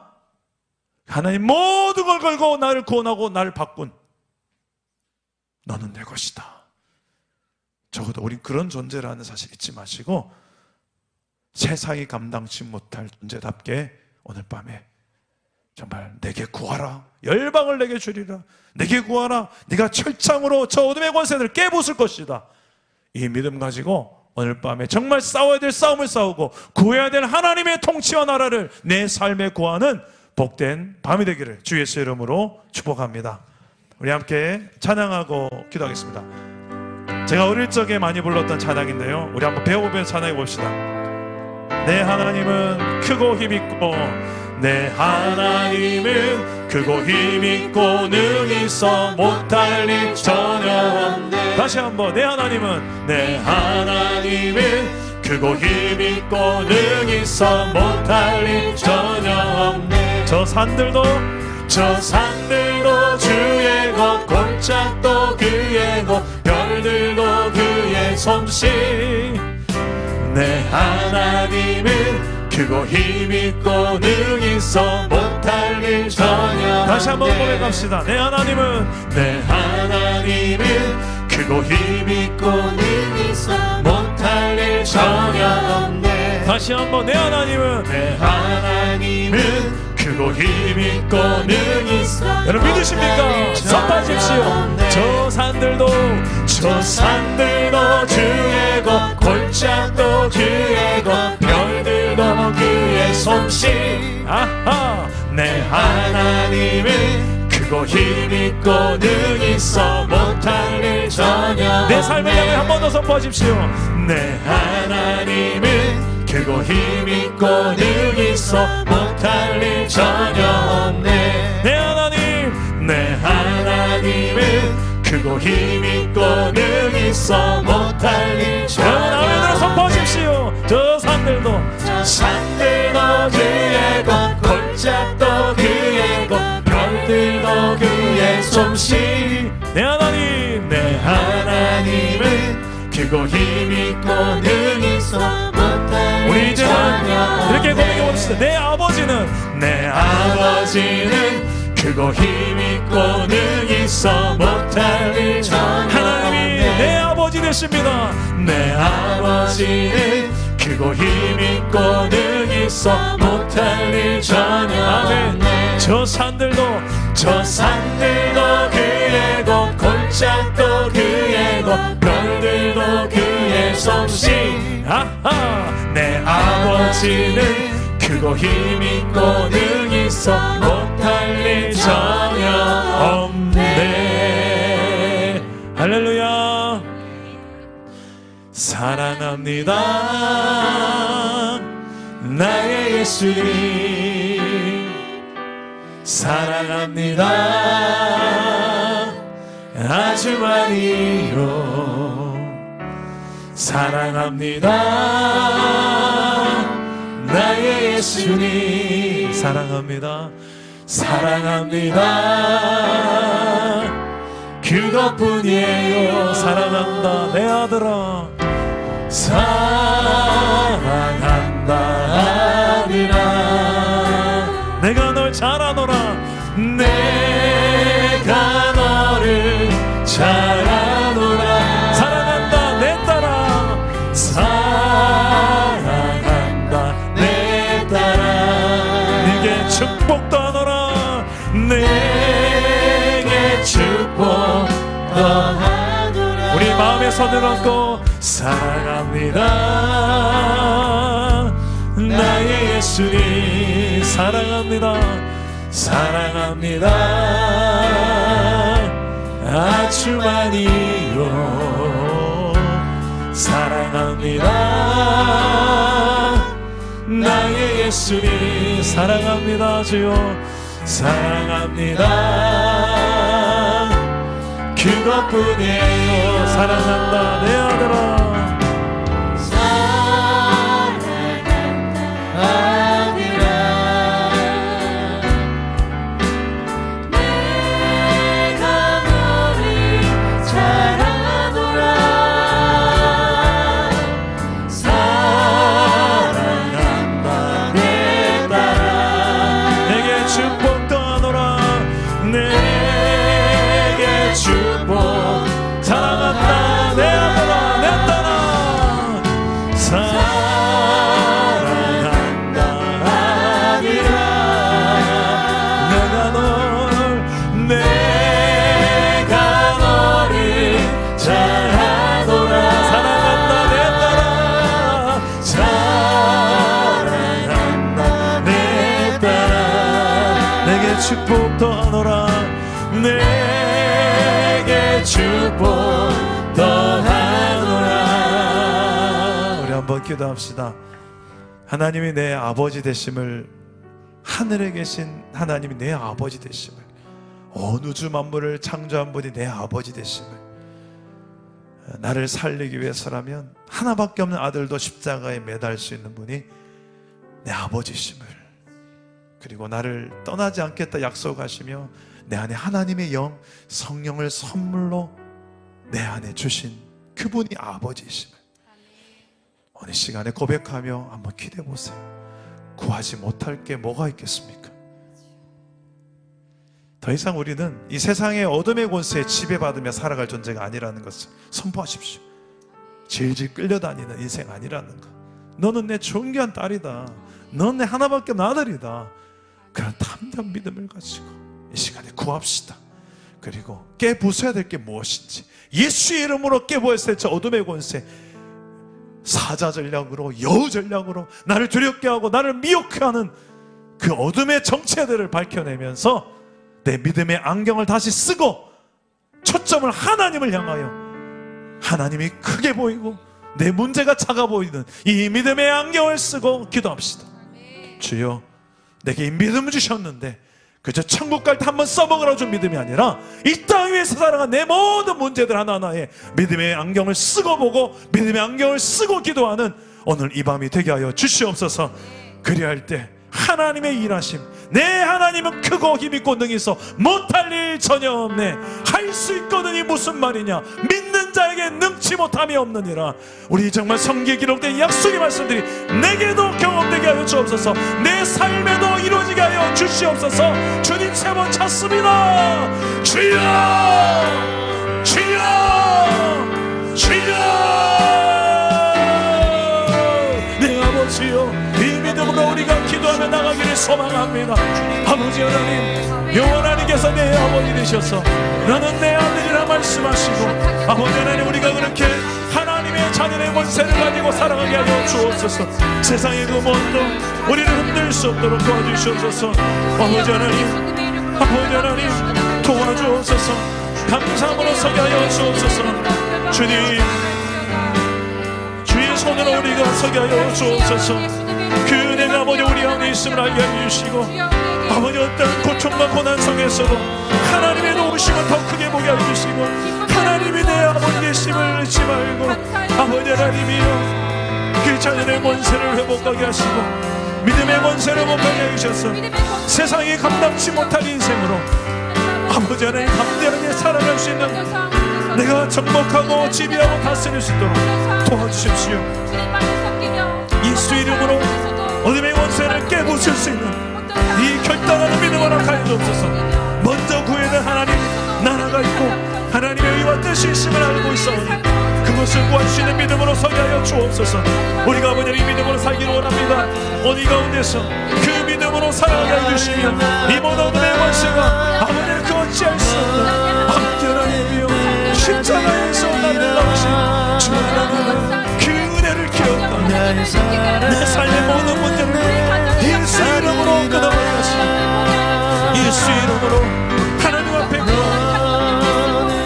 Speaker 1: 하나님 모든 걸 걸고 나를 구원하고 나를 바꾼 너는 내 것이다. 적어도 우린 그런 존재라는 사실 잊지 마시고 세상이 감당치 못할 존재답게 오늘 밤에 정말 내게 구하라. 열방을 내게 주리라. 내게 구하라. 네가 철창으로 저 어둠의 권세를 깨부술 것이다. 이 믿음 가지고 오늘 밤에 정말 싸워야 될 싸움을 싸우고 구해야 될 하나님의 통치와 나라를 내 삶에 구하는 복된 밤이 되기를 주 예수의 이름으로 축복합니다. 우리 함께 찬양하고 기도하겠습니다. 제가 어릴 적에 많이 불렀던 찬양인데요, 우리 한번 배워보면서 찬양해 봅시다. 내 하나님은 크고 힘있고, 내 하나님은 크고 힘있고 능있어 못할 일 전혀 없네. 다시 한번. 내 하나님은 크고 힘있고 능있어 못할 일 전혀 없네. 저 산들도 주의 것, 골짜기도 그의 것, 별들도 그의 솜씨. 내 하나님은 크고 힘있고 능있어 못할 일 전혀. 다시 한번 고백합시다. 내 하나님은 크고 힘있고 능있어 못할 일 전혀 없네. 다시 한번. 내 하나님은 크고 힘있고 능있어. 여러분 믿으십니까? 선포하십시오. 저 산들도 주의 것, 골짜기도 그의 것, 별들도 그의 솜씨. 아하. 내 하나님은 크고 힘있고 능있어 못할 일 전혀. 내 삶을 향해 한 번 더 선포하십시오. 내 하나님은 크고 힘있고 능있어 못할 일 전혀 없네. 내 하나님은 크고 힘있고
Speaker 3: 능히 있어 못할 일 전혀. 아멘으로 선포하십시오. 저 산들도 그의 것, 골짜기도 그의 것, 별들도 그의 솜씨. 내 하나님은 크고 힘있고 능히 있어 못할 일. 우리 이제는 이렇게 고백해 봅시다. 내 아버지는 크고 힘있고 능히 있어 못할 일 전혀. 하나님이 내 아버지 되십니다. 내 아버지는 크고 힘있고 능히 있어 못할 일 전혀. 아멘. 저 산들도 그의 것, 골짜기도 그의 것, 별들도 그의 솜씨. 아하. 내 아버지는 크고 힘있고 능히 있어 못할 일 전혀 없네. 할렐루야. 사랑합니다 나의 예수님. 사랑합니다 아주 많이요. 사랑합니다 나의 예수님. 사랑합니다. 그것뿐이에요. 사랑한다 내 아들아. 사랑한다 아들아. 내가 널 잘 아노라. 내가 너를 잘 아노라. 사랑한다 내 딸아. 사랑한다 내 딸아. 네게 축복도 하노라. 내게 축복도 하노라. 우리 마음에 손을 얹고 사랑합니다 나의 예수님. 사랑합니다. 사랑합니다 아주 많이요. 사랑합니다 나의 예수님. 사랑합니다 주여. 사랑합니다 그것뿐이에요. 사랑한다 내 아들아. 축복도 하노라. 내게 축복도 하노라. 우리 한번 기도합시다. 하나님이 내 아버지 되심을, 하늘에 계신 하나님이 내 아버지 되심을, 온 우주 만물을 창조한 분이 내 아버지 되심을, 나를 살리기 위해서라면 하나밖에 없는 아들도 십자가에 매달 수 있는 분이 내 아버지심을, 그리고 나를 떠나지 않겠다 약속하시며 내 안에 하나님의 영, 성령을 선물로 내 안에 주신 그분이 아버지이심을 오늘 시간에 고백하며 한번 기대해 보세요. 구하지 못할 게 뭐가 있겠습니까? 더 이상 우리는 이 세상의 어둠의 권세에 지배받으며 살아갈 존재가 아니라는 것을 선포하십시오. 질질 끌려다니는 인생 아니라는 것. 너는 내 존귀한 딸이다. 넌 내 하나밖에 없는 아들이다. 그런 담대한 믿음을 가지고 이 시간에 구합시다. 그리고 깨부숴야 될 게 무엇인지, 예수의 이름으로 깨부숴야 될 저 어둠의 권세, 사자 전략으로, 여우 전략으로 나를 두렵게 하고 나를 미혹해 하는 그 어둠의 정체들을 밝혀내면서 내 믿음의 안경을 다시 쓰고 초점을 하나님을 향하여, 하나님이 크게 보이고 내 문제가 작아 보이는 이 믿음의 안경을 쓰고 기도합시다. 주여, 내게 이 믿음을 주셨는데 그저 천국 갈 때 한번 써먹으라 준 믿음이 아니라 이 땅 위에서 살아간 내 모든 문제들 하나하나에 믿음의 안경을 쓰고 보고 믿음의 안경을 쓰고 기도하는 오늘 이 밤이 되게 하여 주시옵소서. 그리할 때 하나님의 일하심, 내 하나님은 크고 힘있고 능히 있어 못할 일 전혀 없네. 할 수 있거든이 무슨 말이냐. 믿는 자에게 능치 못함이 없느니라. 우리 정말 성경에 기록된 약속의 말씀들이 내게도 경험되게 하여 주옵소서. 내 삶에도 이루어지게 하여 주시옵소서. 주님 세 번 찾습니다. 주여, 주여, 주여. 내 아버지여, 이 믿음으로 우리가 기도하며 나가기를 소망합니다. 아버지 하나님, 영원하나님께서 내 아버지 되셔서 나는 내 아들이라 말씀하시고, 아버지 하나님, 우리가 그렇게 하나님의 자녀의 권세를 가지고 살아가게 하여 주옵소서. 세상의 그 무엇도 우리를 흔들 수 없도록 도와주시옵소서. 아버지 하나님, 아버지 하나님, 도와주옵소서. 감사함으로 서게 하여 주옵소서. 주님, 주의 손으로 우리가 서게 하여 주옵소서. 그 은혜가 아버지 우리 안에 있음을 알게 해주시고, 아버지 어떤 고통과 고난 속에서도 하나님의 도우심을 더 크게 보게 해주시고, 하나님이 내 아버지 계심을 잊지 말고, 아버지 하나님이여 그 자녀의 권세를 회복하게 하시고 믿음의 권세를 회복하게 해주셔서 세상이 감당치 못할 인생으로 아버지 하나님 담대하게 살아갈 수 있는, 내가 정복하고 지배하고 다스릴 수 있도록 도와주십시오. 예수 이름으로 어둠의 권세를 깨부술 수 있는 이 결단하는 믿음을 허락하여 주옵소서. 먼저 구해는 하나님 나라가 있고 하나님의 의와 뜻이 있음을 알고 있사오니 그것을 구할 수 있는 믿음으로 서게 하여 주옵소서. 우리가 아버지 이 믿음으로 살기를 원합니다. 어디 가운데서 그 믿음으로 살아가게 해주시며 이 모든 어둠의 권세가 아버지를 그 어찌할 수 없는 아버지 하나님이여 십자가에서 나를 낳으신 주 하나님은 그 은혜를 기억하며 내 삶의 모든 문제를 예수 이름으로 끊어버리게 하시고 예수 이름으로 하나님 앞에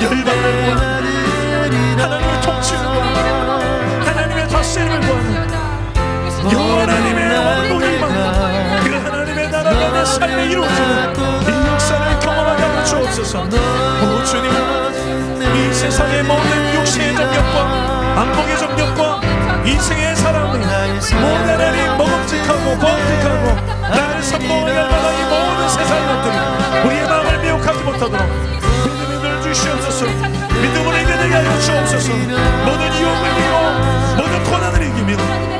Speaker 3: 열방을 구하는 하나님의 통치를 구하는 하나님의 다스림을 구하는 하나님의 왕국을 받는 그 하나님의 나라가 내 삶에 이루어지는 이 역사를 경험하게 하여 주옵소서. 오 주님, 이 세상의 모든 육신의 정욕과 안목의 정욕과 인생의 사랑이 모든 하나님 먹음직하고 보암직하고 나를 선봉하게 할 만한 이 모든 세상의 것들이 우리의 마음을 미혹하지 못하도록 믿음을 주시옵소서. 믿음으로 이겨내게 하여 주옵소서. 모든 유혹을 이기고 모든 고난을 이기며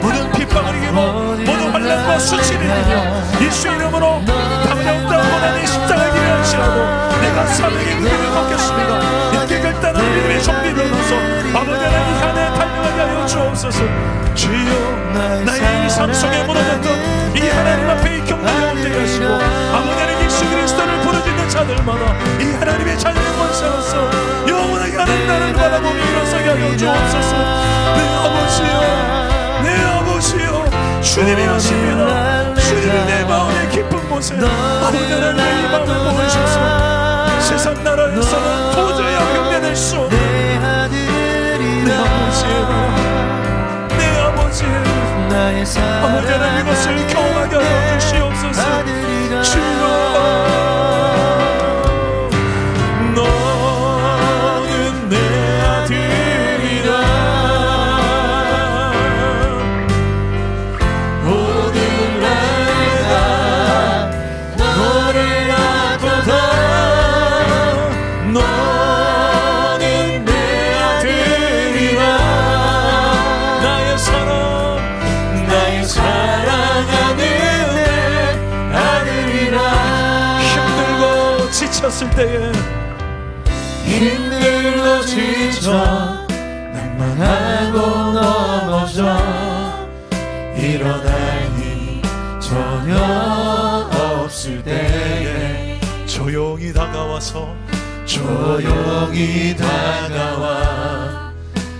Speaker 3: 모든 핍박을 이기고 모든 환난과 수치를 이기며 예수 이름으로 당장 고난의 십자가를 이기려 할지라도 내가 사명의 무게를 걷겠습니다. 이렇게 결단한 믿음의 정리를 얻어서 아버지 하나님 향해 달려가게 하여 주옵소서. 주여, 나의 이 삶 속에 무너졌던 이 하나님 앞에 이 경배를 얻게 하시고 아버지 하나님 예수 그리스도를 부르짖는 자들마다 이 하나님의 자녀의 권세로서 영원하게 하는 나를 바라보며 일어서게 하여 주옵소서. 내 아버지여, 내 아버지여, 주님이 하십니다. 주님이 내 마음의 깊은 곳에 아버지 하나님 이 마음을 보이셔서 세상 나라에서는 도저히 경배될 수 없는 내 아버지여, 내 아버지여, 아버지 하나님 이것을 경험하게 하여 주시옵소서. 주여, 너는 내 아들이라. 오늘 내가 너를 낳고도 너는 내 아들이라. 나의 사랑, 나의 사랑하는 내 아들이라. 힘들고 지쳤을 때에 힘들고 지쳐 낭만하고 넘어져 일어날 힘 전혀 없을 때에 조용히 다가와서 조용히 다가와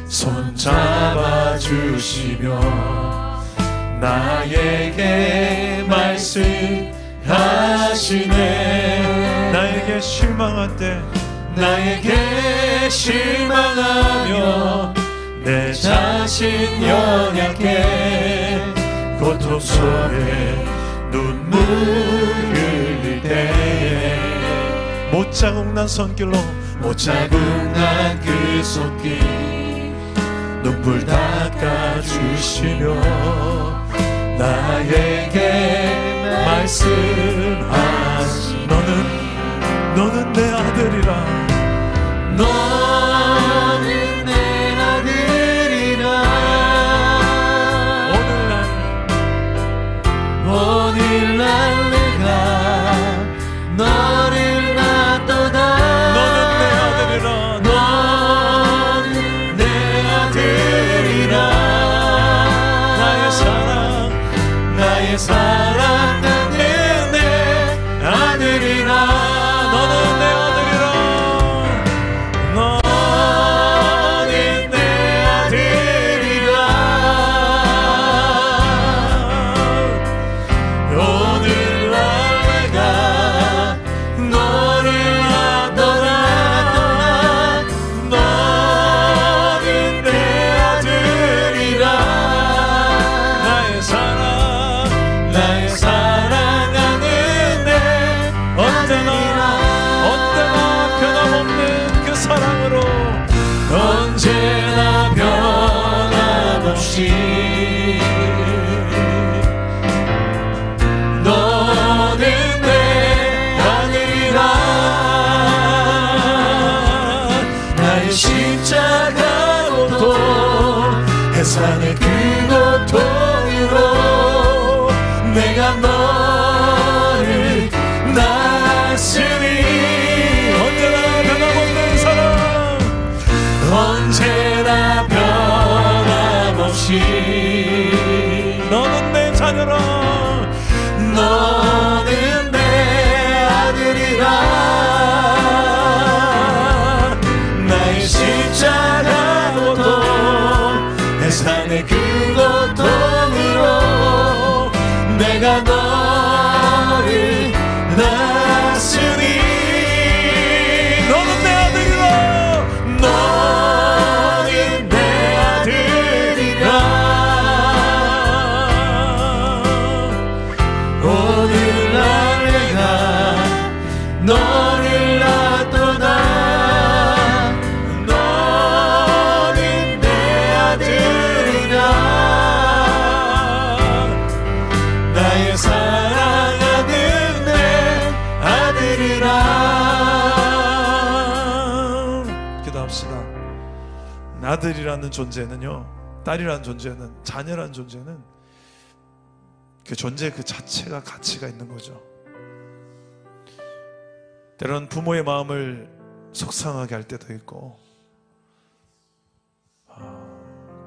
Speaker 3: 손 잡아주시며 나에게 말씀하시네. 나에게 실망할 때 나에게 실망하며 내 자신 연약해 고통 속에 눈물 흘릴 때에 못자국 난 손길로
Speaker 2: 못자국 난 그 손길
Speaker 3: 눈물 닦아주시며 나에게 말씀하시 너는 내 아들이라
Speaker 2: 너는 내 아들이라 오늘날 내가 너를 낳도다
Speaker 3: 너는 내 아들이라
Speaker 2: 너는 내 아들이라 나의 사랑하는 내 아들이라
Speaker 3: 너는 내 아들이라
Speaker 2: 너는 내 아들이라 오늘날 내가 너를 낳도다 너는 내 아들이라 나의 사랑하는 내
Speaker 3: 언제나 변함없는 그 사랑으로
Speaker 2: 언제나 변함없이 너는 내 아들이라 나의 십자가로도 해산의 그 고통으로 내가 너를 낳았으니
Speaker 3: 언제나 변함없는 사랑
Speaker 2: 언제나 변함없이
Speaker 3: 너는 내 자녀라
Speaker 2: 너는 내 아들이라 나의 십자가로도 해산의 그 고통으로 내가 너를 낳았으니
Speaker 3: 너는 내 아들이라
Speaker 2: 너는 내 아들이라 오늘날 내가 너를 낳도다 너는 내 아들이라 나의 사랑하는 내 아들이라
Speaker 3: 기도합시다. 아들이라는 존재는요, 딸이라는 존재는, 자녀라는 존재는 그 존재 그 자체가 가치가 있는 거죠. 때로는 부모의 마음을 속상하게 할 때도 있고,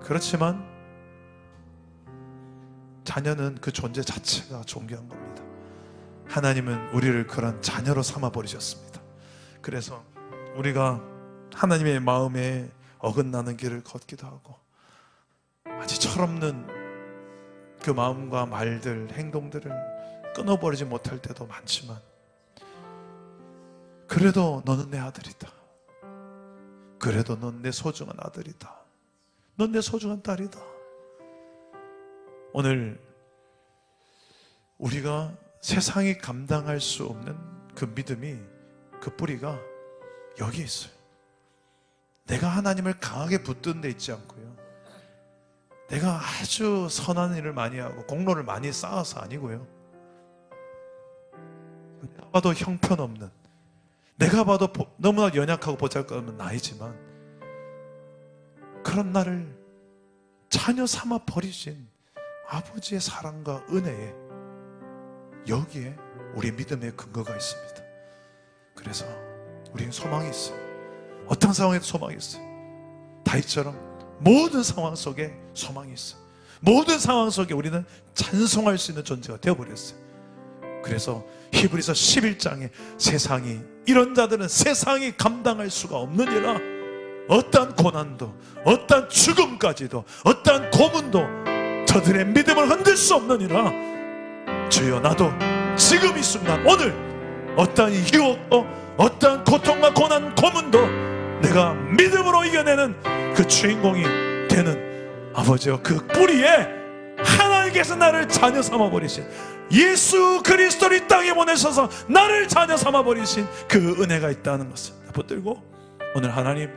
Speaker 3: 그렇지만 자녀는 그 존재 자체가 존귀한 겁니다. 하나님은 우리를 그런 자녀로 삼아 버리셨습니다. 그래서 우리가 하나님의 마음에 어긋나는 길을 걷기도 하고 아주 철없는 그 마음과 말들, 행동들을 끊어버리지 못할 때도 많지만 그래도 너는 내 아들이다. 그래도 넌 내 소중한 아들이다. 넌 내 소중한 딸이다. 오늘 우리가 세상이 감당할 수 없는 그 믿음이, 그 뿌리가 여기에 있어요. 내가 하나님을 강하게 붙든 데 있지 않고요, 내가 아주 선한 일을 많이 하고 공로를 많이 쌓아서 아니고요, 내가 봐도 형편없는, 내가 봐도 너무나 연약하고 보잘것없는 나이지만 그런 나를 자녀 삼아 버리신 아버지의 사랑과 은혜에, 여기에 우리 믿음의 근거가 있습니다. 그래서 우리는 소망이 있어요. 어떤 상황에도 소망이 있어요. 다윗처럼 모든 상황 속에 소망이 있어요. 모든 상황 속에 우리는 찬송할 수 있는 존재가 되어버렸어요. 그래서 히브리서 11장에 세상이, 이런 자들은 세상이 감당할 수가 없느니라, 어떠한 고난도, 어떠한 죽음까지도, 어떠한 고문도 저들의 믿음을 흔들 수 없느니라. 주여, 나도 지금 이 순간, 오늘 어떠한 유혹도, 어떠한 고통과 고난, 고문도 내가 믿음으로 이겨내는 그 주인공이 되는 아버지여, 그 뿌리에 하나님께 하나님께서 나를 자녀 삼아버리신, 예수 그리스도를 이 땅에 보내셔서 나를 자녀 삼아버리신 그 은혜가 있다는 것을 붙들고, 오늘 하나님,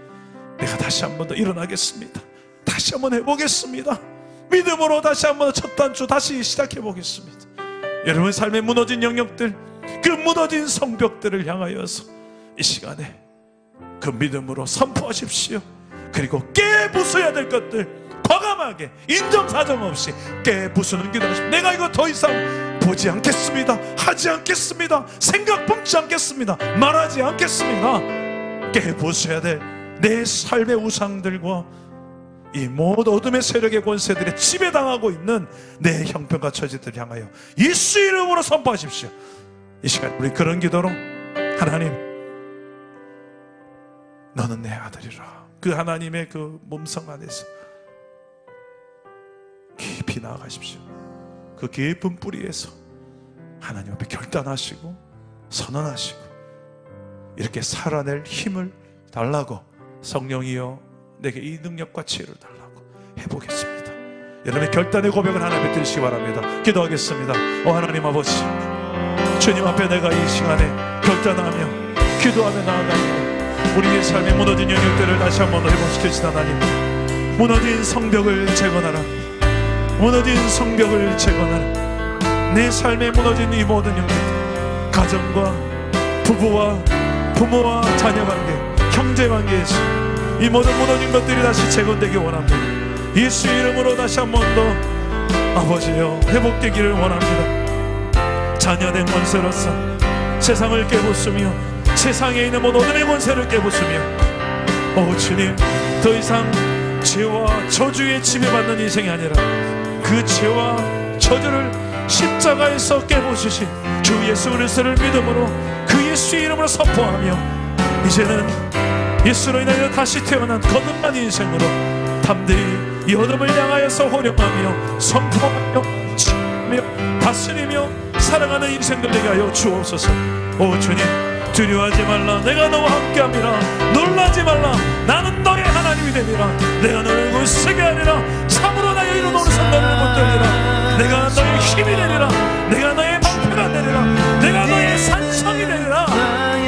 Speaker 3: 내가 다시 한 번 더 일어나겠습니다. 다시 한번 해보겠습니다. 믿음으로 다시 한번 첫 단추 다시 시작해 보겠습니다. 여러분 삶의 무너진 영역들, 그 무너진 성벽들을 향하여서 이 시간에 그 믿음으로 선포하십시오. 그리고 깨부숴야 될 것들 과감하게 인정사정 없이 깨부수는 기도하십시오. 내가 이거 더 이상 보지 않겠습니다. 하지 않겠습니다. 생각 품지 않겠습니다. 말하지 않겠습니다. 깨부숴야 될 내 삶의 우상들과 이 모든 어둠의 세력의 권세들에 지배당하고 있는 내 형편과 처지들을 향하여 예수 이름으로 선포하십시오. 이 시간 우리 그런 기도로, 하나님, 너는 내 아들이라, 그 하나님의 그 몸성 안에서 깊이 나아가십시오. 그 깊은 뿌리에서 하나님 앞에 결단하시고 선언하시고 이렇게 살아낼 힘을 달라고, 성령이여 내게 이 능력과 지혜를 달라고 해보겠습니다. 여러분의 결단의 고백을 하나님께 드리시기 바랍니다. 기도하겠습니다. 하나님 아버지, 주님 앞에 내가 이 시간에 결단하며 기도하며 나아갑니다. 우리의 삶의 무너진 영역들을 다시 한번 회복시켜주신 하나님, 무너진 성벽을 재건하라. 무너진 성벽을 재건하라. 내 삶에 무너진 이 모든 영역들, 가정과 부부와 부모와 자녀관계, 형제관계에서 이 모든 무너진 것들이 다시 재건되기 원합니다. 예수 이름으로 다시 한 번 더 아버지여 회복되기를 원합니다. 자녀된 권세로서 세상을 깨부수며 세상에 있는 모든 어둠의 권세를 깨부수며, 주님, 더 이상 죄와 저주에 지배받는 인생이 아니라 그 죄와 저주를 십자가에서 깨부수신 주 예수 그리스도를 믿음으로 그 예수 이름으로 선포하며, 이제는 예수로 인하여 다시 태어난 거듭난 인생으로 담대히 이 어둠을 향하여서 호령하며 선포하며 치며 다스리며 살아가는 인생들 되게 하여 주옵소서. 주님, 두려워하지 말라. 내가 너와 함께함이라. 놀라지 말라. 나는 너의 하나님이 되리라. 내가 너를 굳세게 하리라. 참으로 나의 이로 너를 산다를 붙들리라. 내가 너의 힘이 되리라. 내가 너의 방패가 되리라. 내가 너의 산성이 되리라.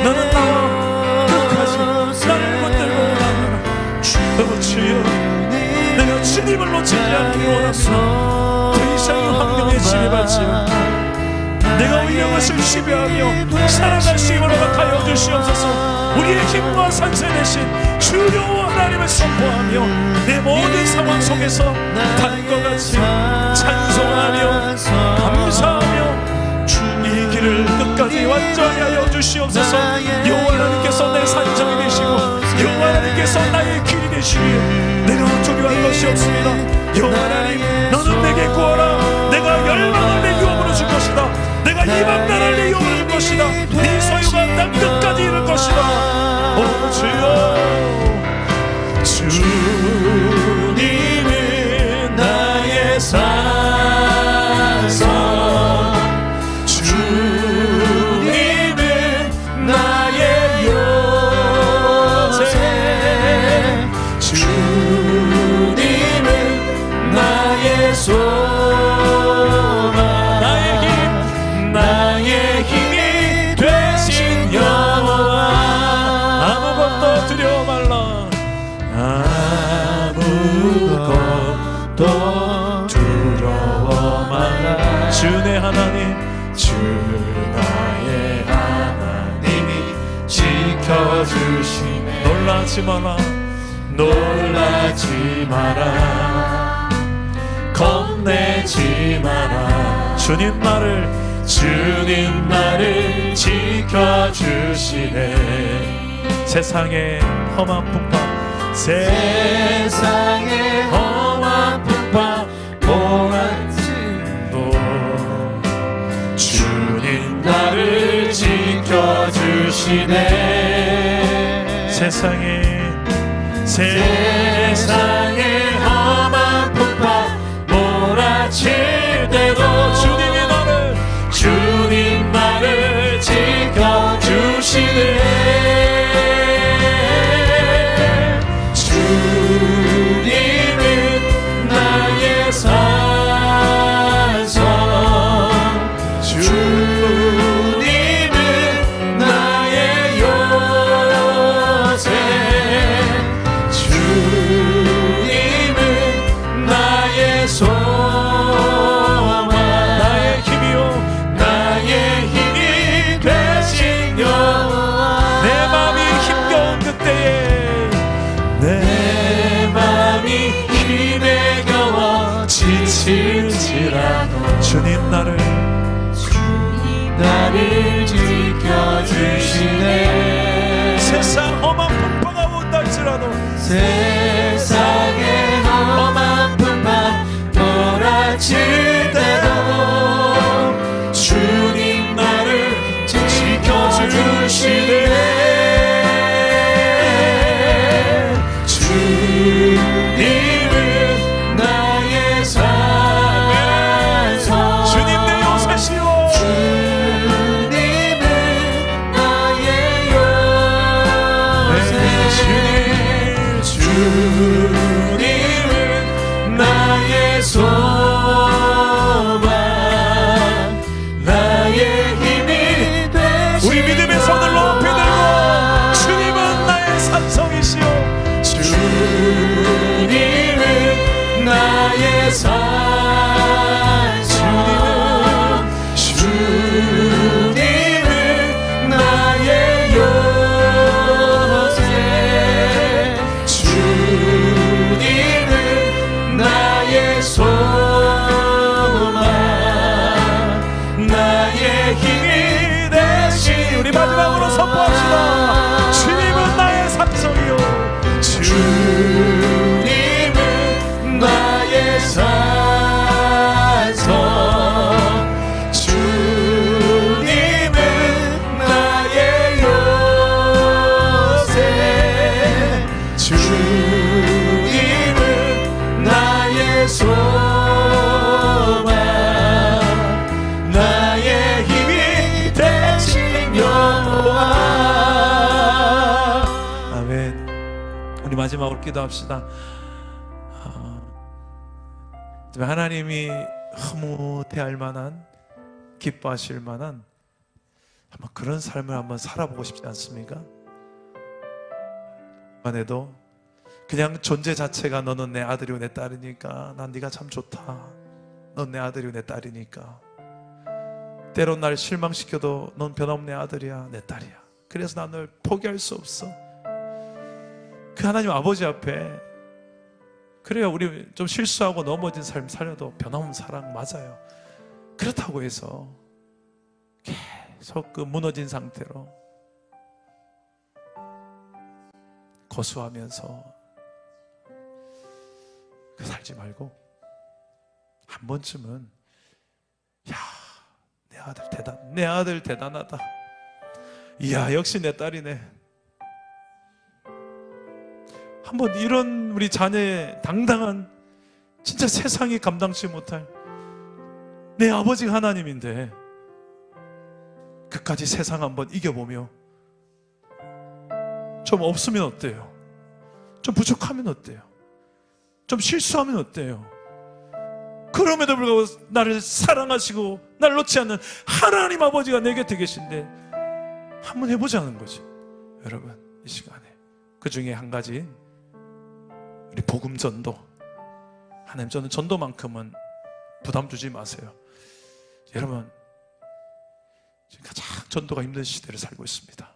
Speaker 3: 너는 나와 나를 붙들고 나가라. 주여, 내가 주님을 놓치지 않기를 원합니다. 더 이상의 환경에 지배받지 않고 내가 오히려 것을 지배하며 살아갈 수 있도록 하여 주시옵소서. 우리의 힘과 산세 대신 주여 하나님을 선포하며 내 모든 상황 속에서 다음과 같이 찬송하며 감사하며 이 길을 끝까지 완전히 하여 주시옵소서. 여호와 하나님께서 내 산성이 되시고 여호와 하나님께서 나의 길이 되시기에 내가 두려워할 것이 없습니다. 여호와 하나님, 너는 내게 구하라. 내가 열방을 내 유업으로 줄 것이다. 내가 이방 나라를 내 유업으로 줄 것이다. 네 소유가 땅 끝까지 이룰 것이다. 주여, 주님은 나의 산성, 주님은 나의 요새, 주님은 나의 소망, 나의 힘이 되신 여호와. 아무것도 두려워 말라. 아무것도 두려워 말라. 주 내 하나님, 주 나의 하나님이 지켜주시네. 놀라지 마라. 놀라지 마라. 겁내지 마라. 주님 나를 지켜주시네. 세상의 험한 풍파, 세상의 험한 풍파 몰아치도 주님 나를 지켜주시네. 세상의 험한 풍파 몰아칠 때도 주님 나를 지켜주시네. 주님은 나의 산성,
Speaker 2: 할지라도
Speaker 3: 주님 나를
Speaker 2: 나를 지켜주시네.
Speaker 3: 세상 험한 풍파가 온다 할지라도
Speaker 2: 세상에 험한 풍파 몰아칠 때도 주님 나를 지켜주시네. 주님은 나의 산성,
Speaker 3: 주님 내 요새시오.
Speaker 2: 주님은 나의 요새. 주님은 나의 소망, 나의 힘이 되시오.
Speaker 3: 우리 믿음의 손을 높이 들고 주님은 나의 산성이시오.
Speaker 2: 주님은 나의 산성, 주님은 나의 요새. 주님은 나의 소망, 나의 힘이 되시.
Speaker 3: 우리 마지막으로 선포합시다. 주님은 나의 산성이요.
Speaker 2: 주님은 나의 산성, 주님은 나의 요새. 주님은 나의 소망, 나의 힘이 되신 여호와.
Speaker 3: 아멘. 우리 마지막으로 기도합시다. 하나님이 흐뭇해할 만한, 기뻐하실 만한 한번 그런 삶을 한번 살아보고 싶지 않습니까? 안에도 그냥 존재 자체가 너는 내 아들이고 내 딸이니까 난 네가 참 좋다. 넌 내 아들이고 내 딸이니까. 때론 날 실망시켜도 넌 변함없는 내 아들이야, 내 딸이야. 그래서 난 널 포기할 수 없어. 그 하나님 아버지 앞에 그래요. 우리 좀 실수하고 넘어진 삶 살려도 변함없는 사랑 맞아요. 그렇다고 해서 계속 그 무너진 상태로 고수하면서 살지 말고 한 번쯤은 야, 내 아들 대단하다. 이야, 역시 내 딸이네. 한번 이런 우리 자녀의 당당한, 진짜 세상이 감당치 못할 내 아버지가 하나님인데 그까지 세상 한번 이겨보며 좀 없으면 어때요? 좀 부족하면 어때요? 좀 실수하면 어때요? 그럼에도 불구하고 나를 사랑하시고 날 놓지 않는 하나님 아버지가 내 곁에 계신데 한번 해보자는 거지. 여러분, 이 시간에 그 중에 한 가지 우리 복음 전도. 하나님, 저는 전도만큼은 부담 주지 마세요. 여러분, 지금 가장 전도가 힘든 시대를 살고 있습니다.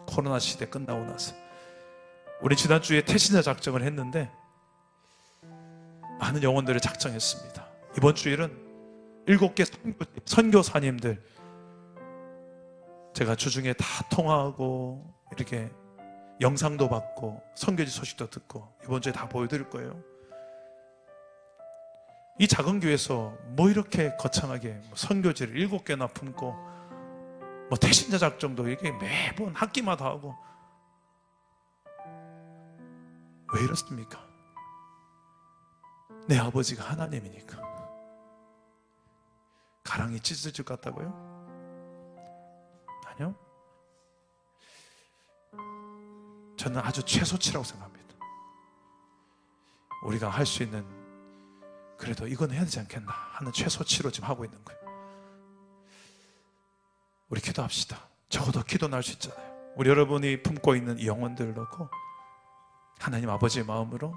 Speaker 3: 코로나 시대 끝나고 나서 우리 지난주에 태신자 작정을 했는데 많은 영혼들을 작정했습니다. 이번 주일은 7개 선교사님들 제가 주중에 다 통화하고 이렇게 영상도 받고 선교지 소식도 듣고 이번 주에 다 보여드릴 거예요. 이 작은 교회에서 뭐 이렇게 거창하게 선교지를 7개나 품고 뭐 태신자 작정도 이게 매번 학기마다 하고 왜 이렇습니까? 내 아버지가 하나님이니까. 가랑이 찢어질 것 같다고요? 아니요. 저는 아주 최소치라고 생각합니다. 우리가 할 수 있는, 그래도 이건 해야 되지 않겠나 하는 최소치로 지금 하고 있는 거예요. 우리 기도합시다. 적어도 기도 날 수 있잖아요. 우리 여러분이 품고 있는 이 영혼들을 넣고 하나님 아버지의 마음으로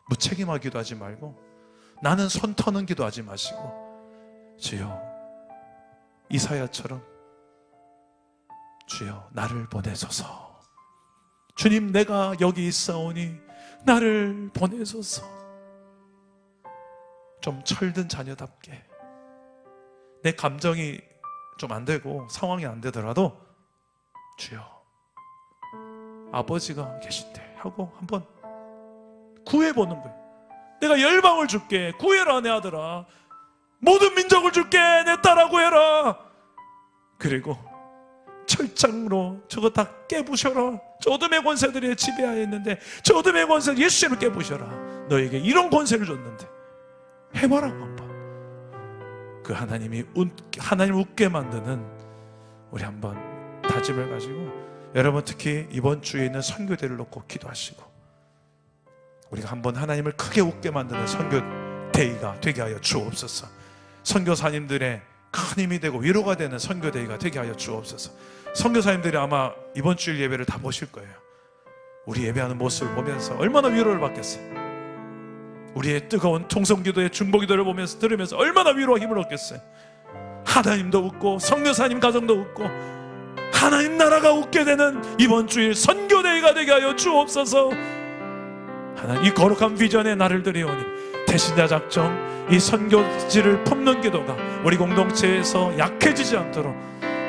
Speaker 3: 무책임하게 기도하지 말고, 나는 손 터는 기도하지 마시고, 주여 이사야처럼 주여 나를 보내소서. 주님, 내가 여기 있사오니 나를 보내소서. 좀 철든 자녀답게 내 감정이 좀 안 되고 상황이 안 되더라도 주여 아버지가 계신데 하고 한번 구해보는 거예요. 내가 열방을 줄게, 구해라 내 아들아. 모든 민족을 줄게, 내 딸아 구해라. 그리고 철장으로 저거 다 깨부셔라. 저 어둠의 권세들이 지배하에 있는데 저 어둠의 권세 예수님을 깨부셔라. 너에게 이런 권세를 줬는데 해봐라고 한번. 그 하나님 웃게 만드는 우리 한번 다짐을 가지고, 여러분 특히 이번 주에 있는 선교대를 놓고 기도하시고, 우리가 한번 하나님을 크게 웃게 만드는 선교대회가 되게 하여 주옵소서. 선교사님들의 큰 힘이 되고 위로가 되는 선교대회가 되게 하여 주옵소서. 선교사님들이 아마 이번 주일 예배를 다 보실 거예요. 우리 예배하는 모습을 보면서 얼마나 위로를 받겠어요. 우리의 뜨거운 통성기도의 중보기도를 보면서 들으면서 얼마나 위로와 힘을 얻겠어요. 하나님도 웃고 선교사님 가정도 웃고 하나님 나라가 웃게 되는 이번 주일 선교대회가 되게 하여 주옵소서. 하나님 이 거룩한 비전에 나를 드리오니 대신자 작정, 이 선교지를 품는 기도가 우리 공동체에서 약해지지 않도록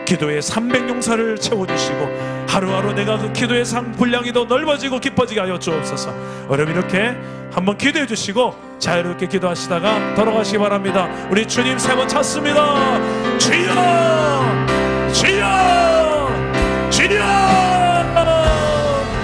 Speaker 3: 기도의 300용사를 채워주시고 하루하루 내가 그 기도의 분량이 더 넓어지고 깊어지게 하여 주옵소서. 여러분 이렇게 한번 기도해 주시고 자유롭게 기도하시다가 돌아가시기 바랍니다. 우리 주님 세 번 찾습니다. 주여 주여